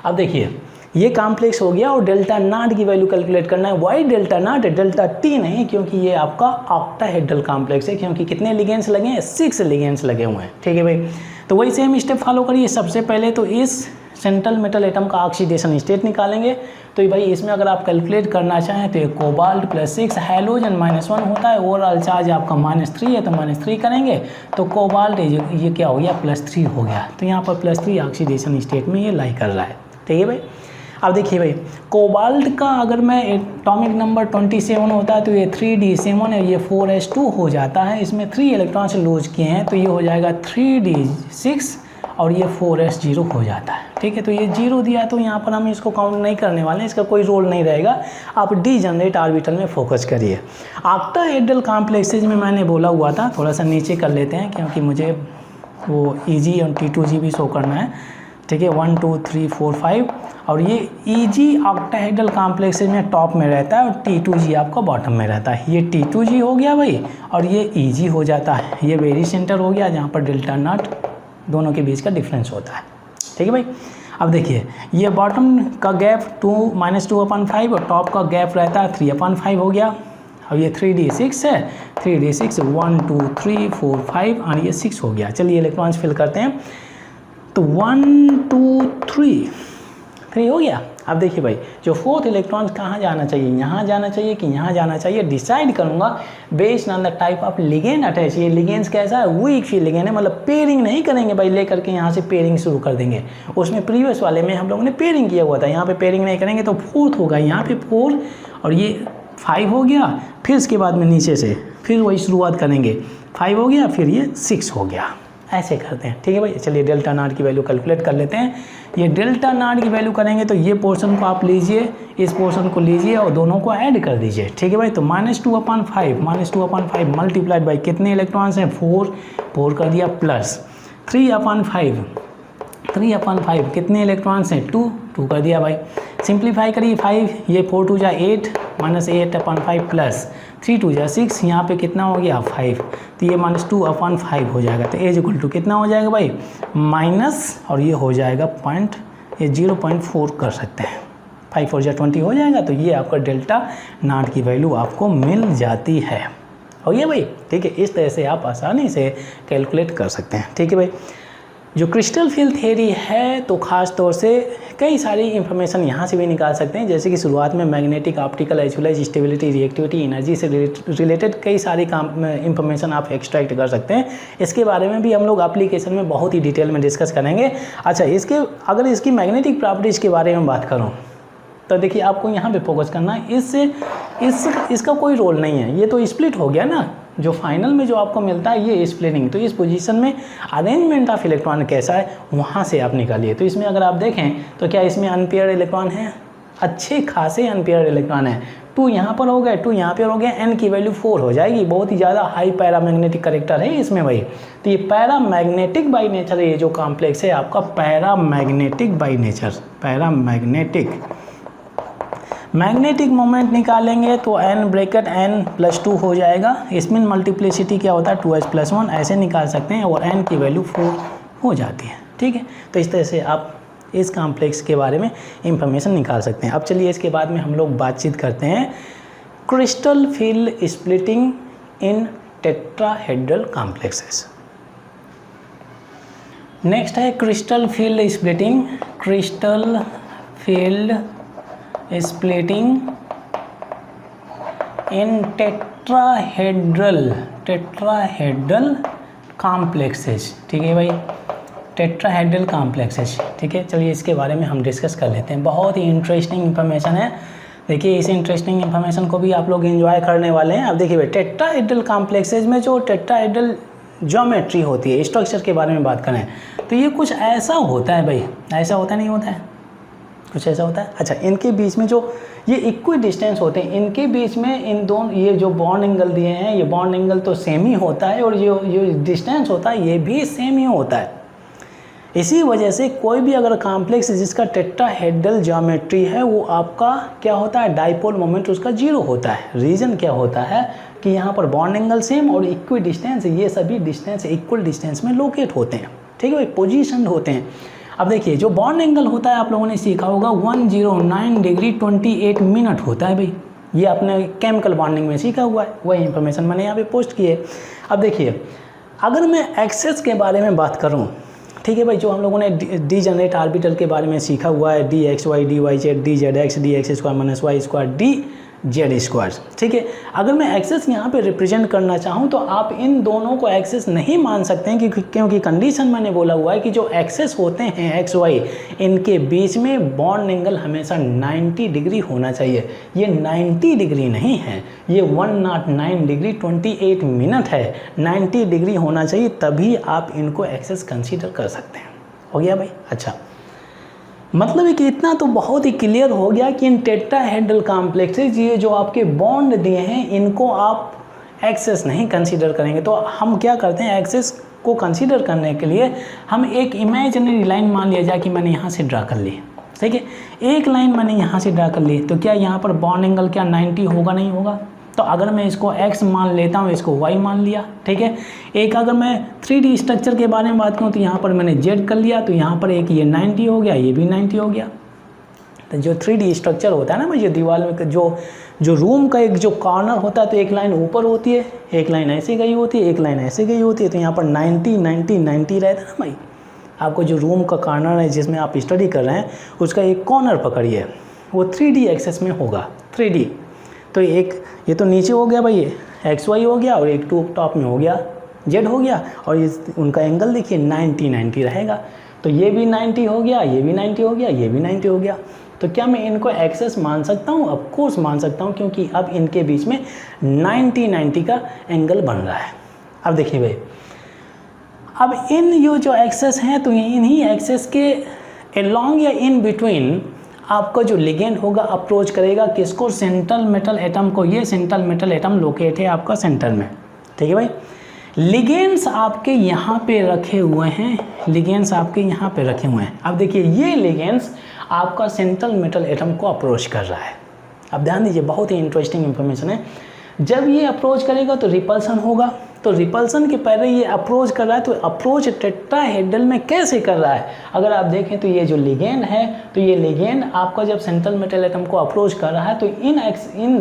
अब देखिए ये कॉम्प्लेक्स हो गया और डेल्टा नॉट की वैल्यू कैलकुलेट करना है। Why delta nought, delta t नहीं, क्योंकि ये आपका ऑक्टाहेड्रल कॉम्प्लेक्स है, क्योंकि कितने लिगेंड्स लगे हैं, 6 लिगेंड्स लगे हुए हैं। ठीक है भाई। तो वही सेम स्टेप फॉलो करिए। सबसे पहले तो इस सेंट्रल मेटल एटम का ऑक्सीडेशन स्टेट निकालेंगे। तो भाई इसमें अगर आप कैलकुलेट करना चाहें तो ये कोबाल्ट +6, हैलोजन -1 होता है, ओवरऑल चार्ज आपका -3 है तो -3 करेंगे तो कोबाल्ट ये क्या हो गया +3 हो गया। तो यहाँ पर +3 ऑक्सीडेशन स्टेट में ये लाई कर रहा है। ठीक है भाई। अब देखिए भाई कोबाल्ट का अगर मैं एटॉमिक नंबर 27 होता है तो ये 3d7 है, ये 4s2 हो जाता है। इसमें 3 इलेक्ट्रॉन्स लूज किए हैं तो ये हो जाएगा 3d6 और ये 4s0 हो जाता है। ठीक है, तो ये 0 दिया तो यहाँ पर हम इसको काउंट नहीं करने वाले हैं, इसका कोई रोल नहीं रहेगा। आप डीजनरेट ऑर्बिटल में फोकस करिए। ऑक्टाहेड्रल कॉम्प्लेक्सेज में मैंने बोला हुआ था, थोड़ा सा नीचे कर लेते हैं क्योंकि मुझे वो EG और T2G भी शो करना है। ठीक है, 1 2 3 4 5 और ये EG ऑक्टाहेड्रल कॉम्प्लेक्सेज में टॉप में रहता है और T2G आपका बॉटम में रहता है। ये T2G हो गया भाई और ये EG हो जाता है। ये वेरी सेंटर हो गया जहाँ पर डेल्टा नॉट दोनों के बीच का डिफरेंस होता है। ठीक है भाई। अब देखिए ये बॉटम का गैप -2/5 और टॉप का गैप रहता है 3/5 हो गया। अब ये 3d6 है, 3d6 1 2 3 4 5 और ये 6 हो गया। चलिए इलेक्ट्रॉन्स फिल करते हैं। तो 1 2 3 हो गया। अब देखिए भाई जो फोर्थ इलेक्ट्रॉन कहाँ जाना चाहिए, यहाँ जाना चाहिए कि यहाँ जाना चाहिए, डिसाइड करूँगा based on the type of ligand attach. ये लिगेंड्स कैसा है, वीक फील्ड लिगेंड है, मतलब पेयरिंग नहीं करेंगे भाई, लेकर के यहाँ से पेयरिंग शुरू कर देंगे। उसमें प्रीवियस वाले में हम लोगों ने पेयरिंग किया हुआ था, यहाँ पे पेयरिंग नहीं करेंगे तो फोर्थ होगा, यहाँ पे 4 और ये 5 हो गया। फिर इसके बाद में नीचे से फिर वही शुरुआत करेंगे, 5 हो गया फिर ये 6 हो गया, ऐसे करते हैं। ठीक है भाई। चलिए डेल्टा नॉट की वैल्यू कैलकुलेट कर लेते हैं। ये डेल्टा नॉट की वैल्यू करेंगे तो ये पोर्शन को आप लीजिए, इस पोर्शन को लीजिए और दोनों को ऐड कर दीजिए। ठीक है भाई। तो -2/5 मल्टीप्लाइड बाई कितने इलेक्ट्रॉन्स हैं, 4 कर दिया, प्लस 3/5 कितने इलेक्ट्रॉन्स हैं, 2 कर दिया भाई। सिंप्लीफाई करिए 5, ये 4 2 8 -8/5 प्लस 3 2 6, यहाँ पे कितना हो गया 5, तो ये -2/5 हो जाएगा। तो एज इक्वल टू कितना हो जाएगा भाई, माइनस और ये हो जाएगा 0.4 कर सकते हैं, 5 4 20 हो जाएगा। तो ये आपका डेल्टा नॉट की वैल्यू आपको मिल जाती है। हो गया भाई। ठीक है, इस तरह से आप आसानी से कैलकुलेट कर सकते हैं। ठीक है भाई। जो क्रिस्टल फील्ड थ्योरी है तो ख़ास तौर से कई सारी इंफॉर्मेशन यहाँ से भी निकाल सकते हैं, जैसे कि शुरुआत में मैग्नेटिक, ऑप्टिकल, एजुलाइज, स्टेबिलिटी, रिएक्टिविटी, एनर्जी से रिलेटेड कई सारी इंफॉर्मेशन आप एक्सट्रैक्ट कर सकते हैं। इसके बारे में भी हम लोग एप्लीकेशन में बहुत ही डिटेल में डिस्कस करेंगे। अच्छा, अगर इसकी मैग्नेटिक प्रॉपर्टीज़ के बारे में बात करूँ तो देखिए आपको यहाँ पे फोकस करना है। इसका कोई रोल नहीं है, ये तो स्प्लिट हो गया ना, जो फाइनल में जो आपको मिलता है ये स्प्लिटिंग। तो इस पोजीशन में अरेंजमेंट ऑफ इलेक्ट्रॉन कैसा है वहाँ से आप निकालिए। तो इसमें अगर आप देखें तो क्या इसमें अनपेयर्ड इलेक्ट्रॉन है, अच्छे खासे अनपेयर्ड इलेक्ट्रॉन है। 2 यहाँ पर हो गए, 2 यहाँ पर हो गया, n की वैल्यू 4 हो जाएगी। बहुत ही ज़्यादा हाई पैरामैग्नेटिक करेक्टर है इसमें भाई। तो ये पैरामैग्नेटिक बाई नेचर है, ये जो कॉम्प्लेक्स है आपका paramagnetic by nature, magnetic moment निकालेंगे तो n+2 हो जाएगा। इसमें मल्टीप्लिसिटी क्या होता है 2s+1, ऐसे निकाल सकते हैं और n की वैल्यू 4 हो जाती है। ठीक है, तो इस तरह से आप इस कॉम्प्लेक्स के बारे में इंफॉर्मेशन निकाल सकते हैं। अब चलिए इसके बाद में हम लोग बातचीत करते हैं crystal field splitting in tetrahedral complexes. Next है crystal field splitting, crystal field splitting in tetrahedral complexes. ठीक है भाई, टेट्राहेड्रल कॉम्प्लेक्सेस। ठीक है, चलिए इसके बारे में हम डिस्कस कर लेते हैं। बहुत ही इंटरेस्टिंग इन्फॉर्मेशन है। देखिए इस इंटरेस्टिंग इन्फॉर्मेशन को भी आप लोग एंजॉय करने वाले हैं। अब देखिए भाई टेट्राहेड्रल कॉम्प्लेक्सेस में जो टेट्राहेड्रल ज्योमेट्री होती है, स्ट्रक्चर के बारे में बात करें तो ये कुछ ऐसा होता है भाई, ऐसा होता नहीं होता है, कुछ ऐसा होता है। अच्छा, इनके बीच में जो ये इक्वी डिस्टेंस होते हैं, इनके बीच में इन दोनों ये जो बॉन्ड एंगल दिए हैं, ये बॉन्ड एंगल तो सेम ही होता है और ये डिस्टेंस होता है ये भी सेम ही होता है। इसी वजह से कोई भी अगर कॉम्प्लेक्स जिसका टेट्राहेड्रल ज्योमेट्री है वो आपका क्या होता है, डाइपोल मोमेंट उसका 0 होता है। रीज़न क्या होता है कि यहाँ पर बॉन्ड एंगल सेम और इक्वी डिस्टेंस, ये सभी डिस्टेंस इक्वल डिस्टेंस में लोकेट होते हैं। ठीक है भाई, पोजिशन होते हैं। अब देखिए जो बॉन्ड एंगल होता है आप लोगों ने सीखा होगा 109 डिग्री 28 मिनट होता है भाई, ये आपने केमिकल बॉन्डिंग में सीखा हुआ है, वही इंफॉर्मेशन मैंने यहाँ पे पोस्ट की है। अब देखिए अगर मैं एक्सेस के बारे में बात करूँ, ठीक है भाई, जो हम लोगों ने डीजनरेट ऑर्बिटल के बारे में सीखा हुआ है, D X Y D Y Z D Z X D X square minus Y square D Z square. ठीक है, अगर मैं एक्सेस यहाँ पे रिप्रेजेंट करना चाहूँ तो आप इन दोनों को एक्सेस नहीं मान सकते हैं क्योंकि कंडीशन मैंने बोला हुआ है कि जो एक्सेस होते हैं एक्स वाई, इनके बीच में बॉन्ड एंगल हमेशा 90 डिग्री होना चाहिए। ये 90 डिग्री नहीं है, ये 109 डिग्री 28 मिनट है। 90 डिग्री होना चाहिए, तभी आप इनको एक्सेस कंसीडर कर सकते हैं। हो गया भाई? अच्छा, मतलब है कि इतना तो बहुत ही क्लियर हो गया कि इन टेट्राहेड्रल कॉम्प्लेक्सेस, ये जो आपके बॉन्ड दिए हैं, इनको आप एक्सेस नहीं कंसीडर करेंगे। तो हम क्या करते हैं, एक्सेस को कंसीडर करने के लिए हम एक इमेजिनरी लाइन मान लिया जाए कि मैंने यहाँ से ड्रा कर ली। ठीक है, एक लाइन मैंने यहाँ से ड्रा कर ली, तो क्या यहाँ पर बॉन्ड एंगल क्या 90 होगा? नहीं होगा। तो अगर मैं इसको x मान लेता हूँ, इसको y मान लिया। ठीक है, एक अगर मैं 3D स्ट्रक्चर के बारे में बात करूँ तो यहाँ पर मैंने z कर लिया, तो यहाँ पर एक ये 90 हो गया, ये भी 90 हो गया। तो जो 3D स्ट्रक्चर होता है ना भाई, जो दीवार में जो रूम का एक जो कॉर्नर होता है, तो एक लाइन ऊपर होती है, एक लाइन ऐसे गई होती है, एक लाइन ऐसे गई होती है। तो यहाँ पर 90 90 90 रहता है ना भाई। आपको जो रूम का कॉर्नर है जिसमें आप स्टडी कर रहे हैं, उसका एक कॉर्नर पकड़िए, वो 3D एक्सेस में होगा। 3D तो एक ये तो नीचे हो गया भाई, ये एक्स वाई हो गया, और एक टॉप में हो गया जेड हो गया, और ये उनका एंगल देखिए 90 90 रहेगा। तो ये भी 90 हो गया, ये भी 90 हो गया, ये भी 90 हो गया। तो क्या मैं इनको एक्सेस मान सकता हूँ? ऑफ कोर्स मान सकता हूँ, क्योंकि अब इनके बीच में 90 90 का एंगल बन रहा है। अब देखिए भाई, अब इन ये जो एक्सेस हैं, तो इन्हीं एक्सेस के अलोंग या इन बिटवीन आपका जो लिगेंड होगा अप्रोच करेगा किसको? सेंट्रल मेटल एटम को। ये सेंट्रल मेटल एटम लोकेट है आपका सेंटर में। ठीक है भाई, लिगेंड्स आपके यहाँ पे रखे हुए हैं, लिगेंड्स आपके यहाँ पे रखे हुए हैं। अब देखिए, ये लिगेंड्स आपका सेंट्रल मेटल एटम को अप्रोच कर रहा है। अब ध्यान दीजिए, बहुत ही इंटरेस्टिंग इंफॉर्मेशन है। जब ये अप्रोच करेगा तो रिपल्सन होगा, तो रिपल्सन के पहले ये अप्रोच कर रहा है। तो अप्रोच टेट्राहेड्रल में कैसे कर रहा है? अगर आप देखें तो ये जो लिगेंड है, तो ये लिगेंड आपका जब सेंट्रल मेटल एटम को अप्रोच कर रहा है, तो इन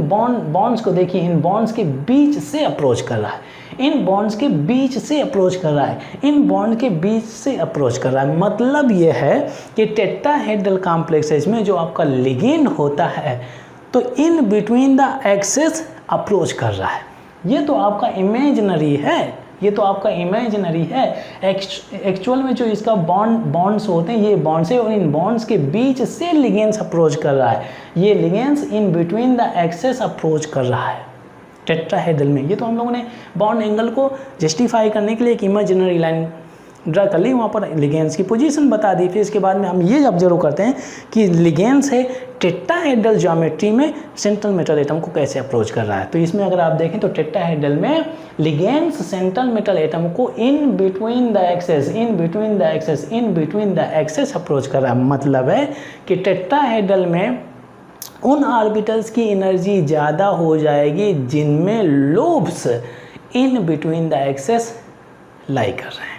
बॉन्ड्स को देखिए, इन बॉन्ड्स के बीच से अप्रोच कर रहा है, इन बॉन्ड्स के बीच से अप्रोच कर रहा है, इन बॉन्ड के बीच से अप्रोच कर रहा है। मतलब ये है कि टेट्राहेड्रल कॉम्प्लेक्सेस में जो आपका लिगेंड होता है, तो in between the axes approach कर रहा है। ये तो आपका इमेजिनरी है, ये तो आपका इमेजिनरी है। एक्चुअल में जो इसका बॉन्ड्स होते हैं, ये बॉन्ड्स है, और इन बॉन्ड्स के बीच से लिगेंड्स अप्रोच कर रहा है। ये ligands in between the axes approach कर रहा है टेट्राहेड्रल में। ये तो हम लोगों ने बॉन्ड एंगल को जस्टिफाई करने के लिए एक इमेजिनरी लाइन ड्रा कर ली, वहाँ पर लिगेंड्स की पोजीशन बता दी। फिर इसके बाद में हम ये ऑब्जर्व करते हैं कि लिगेंड्स है टेट्राहेड्रल ज्योमेट्री में सेंट्रल मेटल एटम को कैसे अप्रोच कर रहा है। तो इसमें अगर आप देखें तो टेट्राहेड्रल में लिगेंड्स सेंट्रल मेटल एटम को in between the axes approach कर रहा है। मतलब है कि टेट्राहेड्रल में उन ऑर्बिटल्स की एनर्जी ज़्यादा हो जाएगी जिनमें lobes in between the axes lie कर रहे हैं।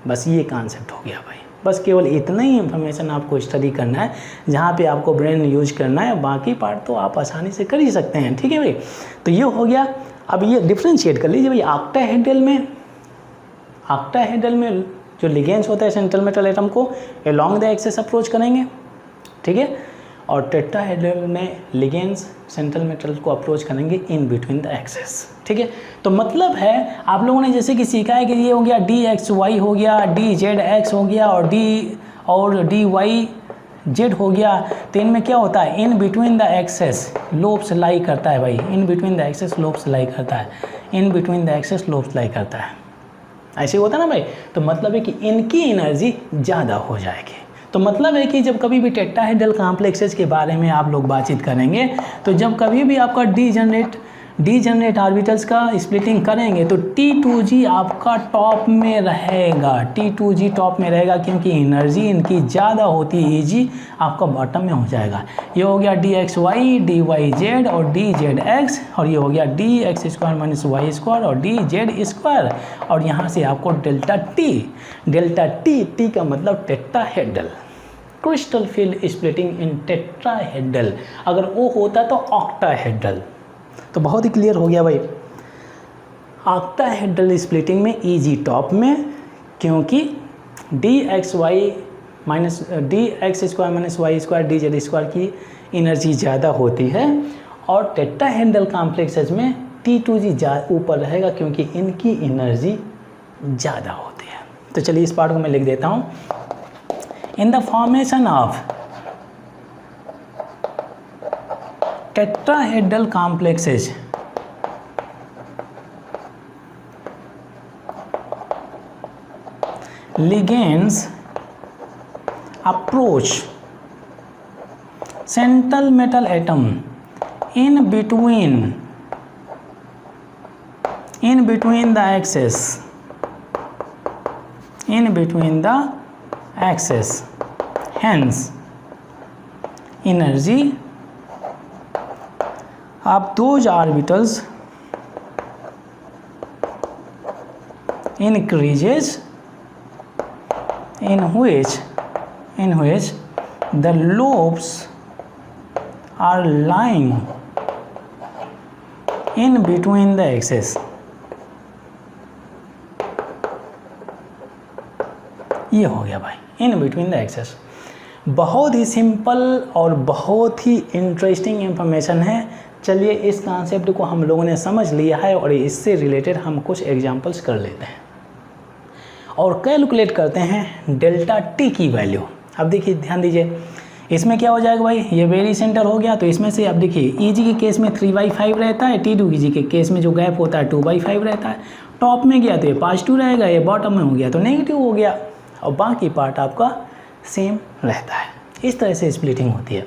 बस ये कॉन्सेप्ट हो गया भाई। बस केवल इतना ही इंफॉर्मेशन आपको स्टडी करना है, जहाँ पे आपको ब्रेन यूज करना है। बाकी पार्ट तो आप आसानी से कर ही सकते हैं। ठीक है भाई, तो ये हो गया। अब ये डिफ्रेंशिएट कर लीजिए भाई। ऑक्टाहेड्रल में जो लिगेंड्स होता है सेंट्रल मेटल एटम को अलोंग द एक्सेस अप्रोच करेंगे। ठीक है, और टेट्राहेड्रल में लिगेंड्स सेंट्रल मेटल को अप्रोच करेंगे इन बिटवीन द एक्सेस। ठीक है, तो मतलब है आप लोगों ने जैसे कि सीखा है कि ये हो गया dxy हो गया, dzx हो गया, और dyz हो गया। तो इनमें क्या होता है? In between the axes lobes lie करता है भाई, in between the axes lobes lie करता है, in between the axes lobes lie करता है। ऐसे होता है ना भाई। तो मतलब है कि इनकी एनर्जी ज़्यादा हो जाएगी। तो मतलब है कि जब कभी भी टेट्राहेड्रल कॉम्प्लेक्सेस के बारे में आप लोग बातचीत करेंगे, तो जब कभी भी आपका डीजनरेट ऑर्बिटल्स का स्प्लिटिंग करेंगे तो T2G आपका टॉप में रहेगा, T2G टॉप में रहेगा, क्योंकि एनर्जी इनकी ज़्यादा होती है। Eg आपका बॉटम में हो जाएगा। ये हो गया dxy, dyz और dzx, और ये हो गया dx square minus Y square और dz स्क्वायर, और यहाँ से आपको डेल्टा टी का मतलब tetrahedral, crystal field splitting in tetrahedral. अगर वो होता तो ऑक्टाहेड्रल। तो बहुत ही क्लियर हो गया भाई। ऑक्टाहेड्रल स्प्लिटिंग में Eg टॉप में, क्योंकि D X square minus Y square D Z square की एनर्जी ज़्यादा होती है, और टेट्राहेड्रल कॉम्प्लेक्सेस में T2G ऊपर रहेगा क्योंकि इनकी एनर्जी ज़्यादा होती है। तो चलिए इस पार्ट को मैं लिख देता हूँ। In the formation of tetrahedral complexes ligands approach central metal atom in between the axis, hence energy of those orbitals increases in which the lobes are lying in between the axes। ये हो गया भाई, इन बिटवीन द एक्सेस। बहुत ही सिंपल और बहुत ही इंटरेस्टिंग इंफॉर्मेशन है। चलिए इस कॉन्सेप्ट को हम लोगों ने समझ लिया है और इससे रिलेटेड हम कुछ एग्जांपल्स कर लेते हैं और कैलकुलेट करते हैं डेल्टा टी की वैल्यू। अब देखिए ध्यान दीजिए, इसमें क्या हो जाएगा भाई, ये वेरी सेंटर हो गया, तो इसमें से अब देखिए ईजी के केस में 3/5 रहता है, T2G के केस में जो गैप होता है 2/5 रहता है। टॉप में गया तो ये +2 रहेगा, ये बॉटम में हो गया तो नेगेटिव हो गया, और बाकी पार्ट आपका सेम रहता है। इस तरह से स्प्लिटिंग होती है।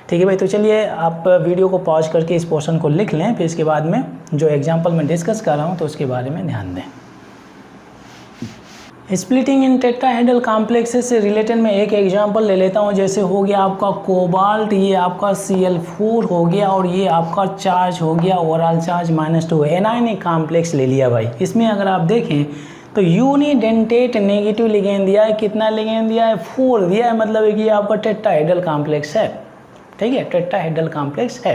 ठीक है भाई, तो चलिए आप वीडियो को पॉज करके इस पोर्शन को लिख लें, फिर इसके बाद में जो एग्जाम्पल मैं डिस्कस कर रहा हूँ तो उसके बारे में ध्यान दें। स्प्लिटिंग इन टेट्राहेड्रल कॉम्प्लेक्सेस से रिलेटेड मैं एक एग्जांपल ले लेता हूं। जैसे हो गया आपका कोबाल्ट, ये आपका Cl4 हो गया, और ये आपका चार्ज हो गया ओवरऑल चार्ज -2। एनायनिक कॉम्प्लेक्स ले लिया भाई। इसमें अगर आप देखें तो यूनिडेंटेट नेगेटिव लिगेंड दिया है। कितना लिगेंड दिया है? 4 दिया है, मतलब है कि आपका टेट्राहेड्रल कॉम्प्लेक्स है। ठीक है, टेट्राहेड्रल कॉम्प्लेक्स है,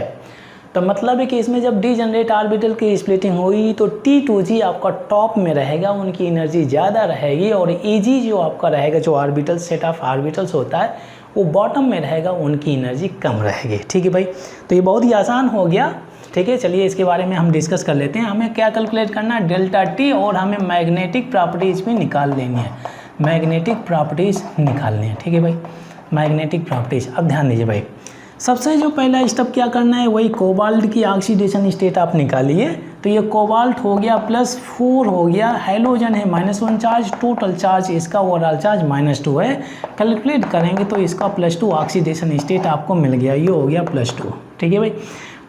तो मतलब है कि इसमें जब डीजनरेट ऑर्बिटल की स्प्लिटिंग हुई तो T2G आपका टॉप में रहेगा, उनकी एनर्जी ज़्यादा रहेगी, और EG जो आपका रहेगा, जो ऑर्बिटल सेट ऑफ ऑर्बिटल्स होता है, वो बॉटम में रहेगा, उनकी एनर्जी कम रहेगी। ठीक है भाई, तो ये बहुत ही आसान हो गया। ठीक है, चलिए इसके बारे में हम डिस्कस कर लेते हैं। हमें क्या कैलकुलेट करना है? डेल्टा टी, और हमें मैग्नेटिक प्रॉपर्टीज़ भी निकाल लेनी है। मैग्नेटिक प्रॉपर्टीज़ निकालनी है। ठीक है भाई, मैग्नेटिक प्रॉपर्टीज़। अब ध्यान दीजिए भाई, सबसे जो पहला स्टेप क्या करना है, वही कोबाल्ट की ऑक्सीडेशन स्टेट आप निकालिए। तो ये कोबाल्ट हो गया +4 हो गया, हैलोजन है -1 चार्ज, टोटल चार्ज इसका ओवरऑल चार्ज -2 है। कैलकुलेट करेंगे तो इसका +2 ऑक्सीडेशन स्टेट आपको मिल गया, ये हो गया +2। ठीक है भाई,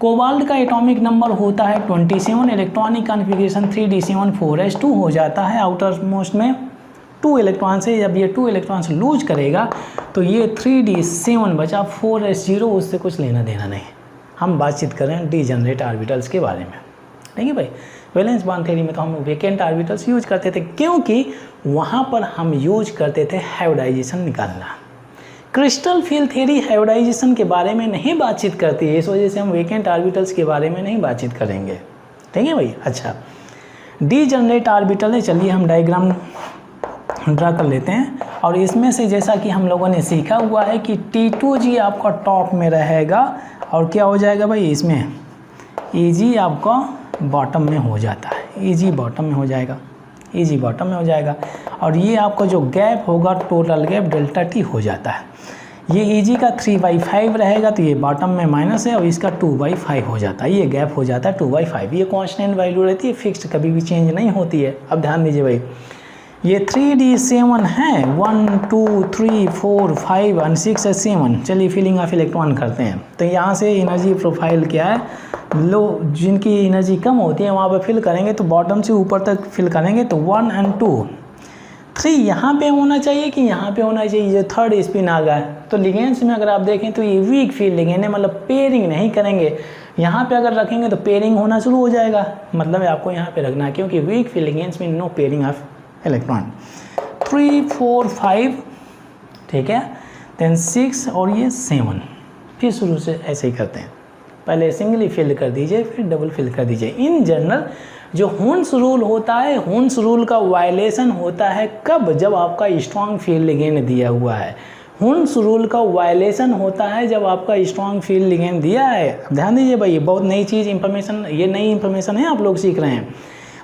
कोबाल्ट का एटॉमिक नंबर होता है 27, इलेक्ट्रॉनिक कॉन्फ़िगरेशन 3d7 हो जाता है। आउटर मोस्ट में 2 इलेक्ट्रॉन से, जब ये 2 इलेक्ट्रॉन से लूज करेगा तो ये 3d7 बचा, 4s0, उससे कुछ लेना देना नहीं। हम बातचीत कर रहे हैं डीजनरेट ऑर्बिटल्स के बारे में। ठीक है भाई, वैलेंस बॉन्ड थ्योरी में तो हम वेकेंट ऑर्बिटल्स यूज करते थे, क्योंकि वहाँ पर हम यूज करते थे हाइब्रिडाइजेशन निकालना। क्रिस्टल फील्ड थ्योरी हाइब्रिडाइजेशन के बारे में नहीं बातचीत करती है, इस वजह से हम वेकेंट ऑर्बिटल्स के बारे में नहीं बातचीत करेंगे। ठीक है भाई, अच्छा, डीजनरेट ऑर्बिटल है, चलिए हम डायग्राम ड्रा कर लेते हैं। और इसमें से जैसा कि हम लोगों ने सीखा हुआ है कि T2G आपका टॉप में रहेगा, और क्या हो जाएगा भाई, इसमें EG आपका बॉटम में हो जाता है, EG बॉटम में हो जाएगा, EG बॉटम में हो जाएगा। और ये आपका जो गैप होगा, टोटल गैप डेल्टा T हो जाता है। ये EG का 3/5 रहेगा, तो ये बॉटम में माइनस है, और इसका 2/5 हो जाता है, ये गैप हो जाता है 2/5। ये कांस्टेंट वैल्यू रहती है, फिक्स्ड, कभी भी चेंज नहीं होती है। अब ध्यान दीजिए भाई, ये 3d7 है, 1 2 3 4 5 और 6 है 7। चलिए फिलिंग ऑफ इलेक्ट्रॉन करते हैं। तो यहाँ से एनर्जी प्रोफाइल क्या है, लो, जिनकी एनर्जी कम होती है वहाँ पे फिल करेंगे, तो बॉटम से ऊपर तक फिल करेंगे, तो 1 और 2 3 यहाँ पे होना चाहिए कि यहाँ पे होना चाहिए, जो थर्ड स्पिन आ गया। तो लिगेंड्स में अगर आप देखें तो ये वीक फील्ड लिगेंड है, मतलब पेयरिंग नहीं करेंगे। यहाँ पे अगर रखेंगे तो पेयरिंग होना शुरू हो जाएगा, मतलब है आपको यहाँ पे रखना है, क्योंकि वीक फील्ड लिगेंड्स में नो पेयरिंग ऑफ इलेक्ट्रॉन। 3 4 5, ठीक है, देन 6 और ये 7। फिर शुरू से ऐसे ही करते हैं, पहले सिंगली फिल कर दीजिए, फिर डबल फिल कर दीजिए। इन जनरल जो हुन्स रूल होता है, हुन्स रूल का वायलेशन होता है कब? जब आपका स्ट्रॉन्ग फील्ड लिगेंड दिया हुआ है। हुन्स रूल का वायलेशन होता है जब आपका स्ट्रॉन्ग फील्ड लिगेंड दिया है। ध्यान दीजिए भाई, ये बहुत नई चीज़ इंफॉर्मेशन, ये नई इंफॉर्मेशन है, आप लोग सीख रहे हैं।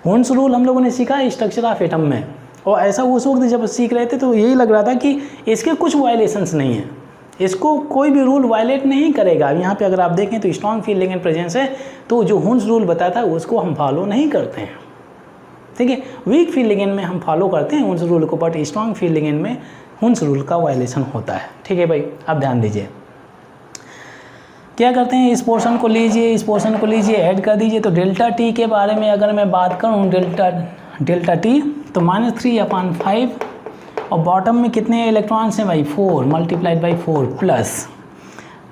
हुन्स रूल हम लोगों ने सीखा है स्ट्रक्चर ऑफ एटम में, और ऐसा उस वक्त जब सीख रहे थे तो यही लग रहा था कि इसके कुछ वायलेशंस नहीं है, इसको कोई भी रूल वायलेट नहीं करेगा। यहाँ पे अगर आप देखें तो स्ट्रॉन्ग फील्ड लिगेंड प्रेजेंस है, तो जो हुन्स रूल बताता है उसको हम फॉलो नहीं करते हैं, ठीक है। वीक फील्ड लिगेंड में हम फॉलो करते हैं हुन्स रूल को, बट स्ट्रॉन्ग फील्ड लिगेंड में हुन्स रूल का वायलेशन होता है, ठीक है भाई। अब ध्यान दीजिए क्या करते हैं, इस पोर्शन को लीजिए, इस पोर्शन को लीजिए, ऐड कर दीजिए। तो डेल्टा टी के बारे में अगर मैं बात करूँ, डेल्टा टी तो -3/5, और बॉटम में कितने इलेक्ट्रॉन्स हैं भाई? 4 मल्टीप्लाइड बाई 4 प्लस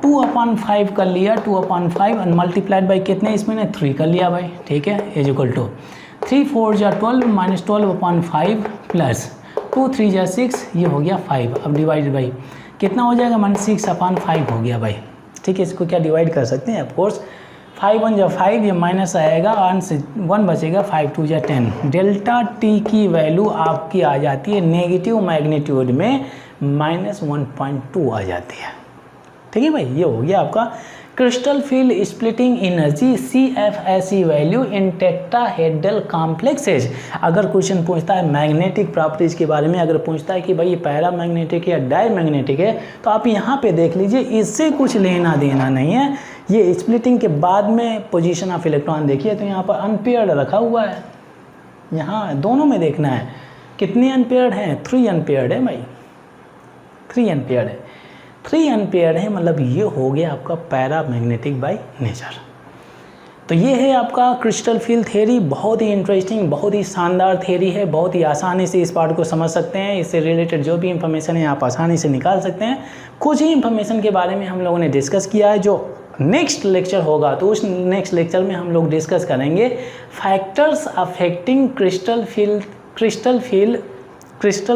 2/5 कर लिया, 2/5 और मल्टीप्लाइड बाई कितने इसमें ने 3 कर लिया भाई, ठीक है। इज इक्वल टू 3 4 जा 12 -12/5 प्लस 2 3 जा 6, ये हो गया 5। अब डिवाइड बाई कितना हो जाएगा? -6/5 हो गया भाई, ठीक है। इसको क्या डिवाइड कर सकते हैं? ऑफकोर्स 5 1 जा 5, ये माइनस आएगा, 1 बचेगा, 5 2 जा 10। डेल्टा टी की वैल्यू आपकी आ जाती है नेगेटिव मैग्नीट्यूड में -1.2 आ जाती है, ठीक है भाई। ये हो गया आपका crystal field splitting energy CFSE value इन टेट्राहेड्रल कॉम्प्लेक्सेज। अगर क्वेश्चन पूछता है मैग्नेटिक प्रॉपर्टीज़ के बारे में, अगर पूछता है कि भाई ये पैरामैग्नेटिक है या डायमैग्नेटिक है, तो आप यहाँ पे देख लीजिए, इससे कुछ लेना देना नहीं है। ये स्प्लिटिंग के बाद में पोजीशन ऑफ इलेक्ट्रॉन देखिए, तो यहाँ पर अनपेयर्ड रखा हुआ है, यहाँ दोनों में देखना है कितने अनपेयर्ड हैं, 3 अनपेयर्ड है भाई, 3 अनपेयर्ड है, 3 अनपेयर्ड है, मतलब ये हो गया आपका पैरामैग्नेटिक बाय नेचर। तो ये है आपका क्रिस्टल फील्ड थ्योरी, बहुत ही इंटरेस्टिंग, बहुत ही शानदार थ्योरी है, बहुत ही आसानी से इस पार्ट को समझ सकते हैं। इससे रिलेटेड जो भी इंफॉर्मेशन है आप आसानी से निकाल सकते हैं। कुछ ही इंफॉर्मेशन के बारे में हम लोगों ने डिस्कस किया है, जो नेक्स्ट लेक्चर होगा तो उस नेक्स्ट लेक्चर में हम लोग डिस्कस करेंगे factors affecting crystal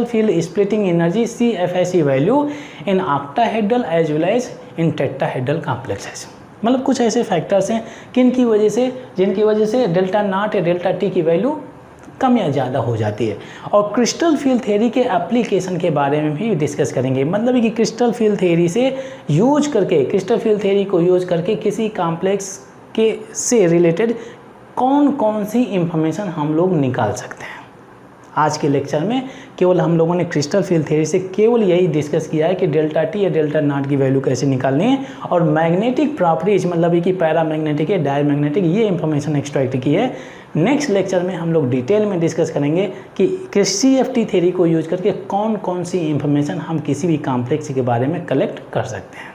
field splitting energy CFSE value in octahedral as well as in tetrahedral complexes. मतलब कुछ ऐसे फैक्टर्स हैं जिनकी वजह से डेल्टा नॉट या डेल्टा टी की वैल्यू कम या ज़्यादा हो जाती है। और क्रिस्टल फील्ड थ्योरी के एप्लीकेशन के बारे में भी डिस्कस करेंगे, मतलब कि क्रिस्टल फील्ड थ्योरी को यूज करके किसी कॉम्प्लेक्स के से रिलेटेड कौन कौन सी इंफॉर्मेशन हम लोग निकाल सकते हैं। आज के लेक्चर में केवल हम लोगों ने क्रिस्टल फील्ड थ्योरी से केवल यही डिस्कस किया है कि डेल्टा टी या डेल्टा नॉट की वैल्यू कैसे निकालनी है, और मैग्नेटिक प्रॉपर्टीज मतलब कि पैरामैग्नेटिक है, डायमैग्नेटिक, ये इंफॉर्मेशन एक्सट्रैक्ट की है। नेक्स्ट लेक्चर में हम लोग डिटेल में डिस्कस करेंगे कि CFT थ्योरी को यूज करके कौन कौन सी इंफॉर्मेशन हम किसी भी कॉम्प्लेक्स के बारे में कलेक्ट कर सकते हैं।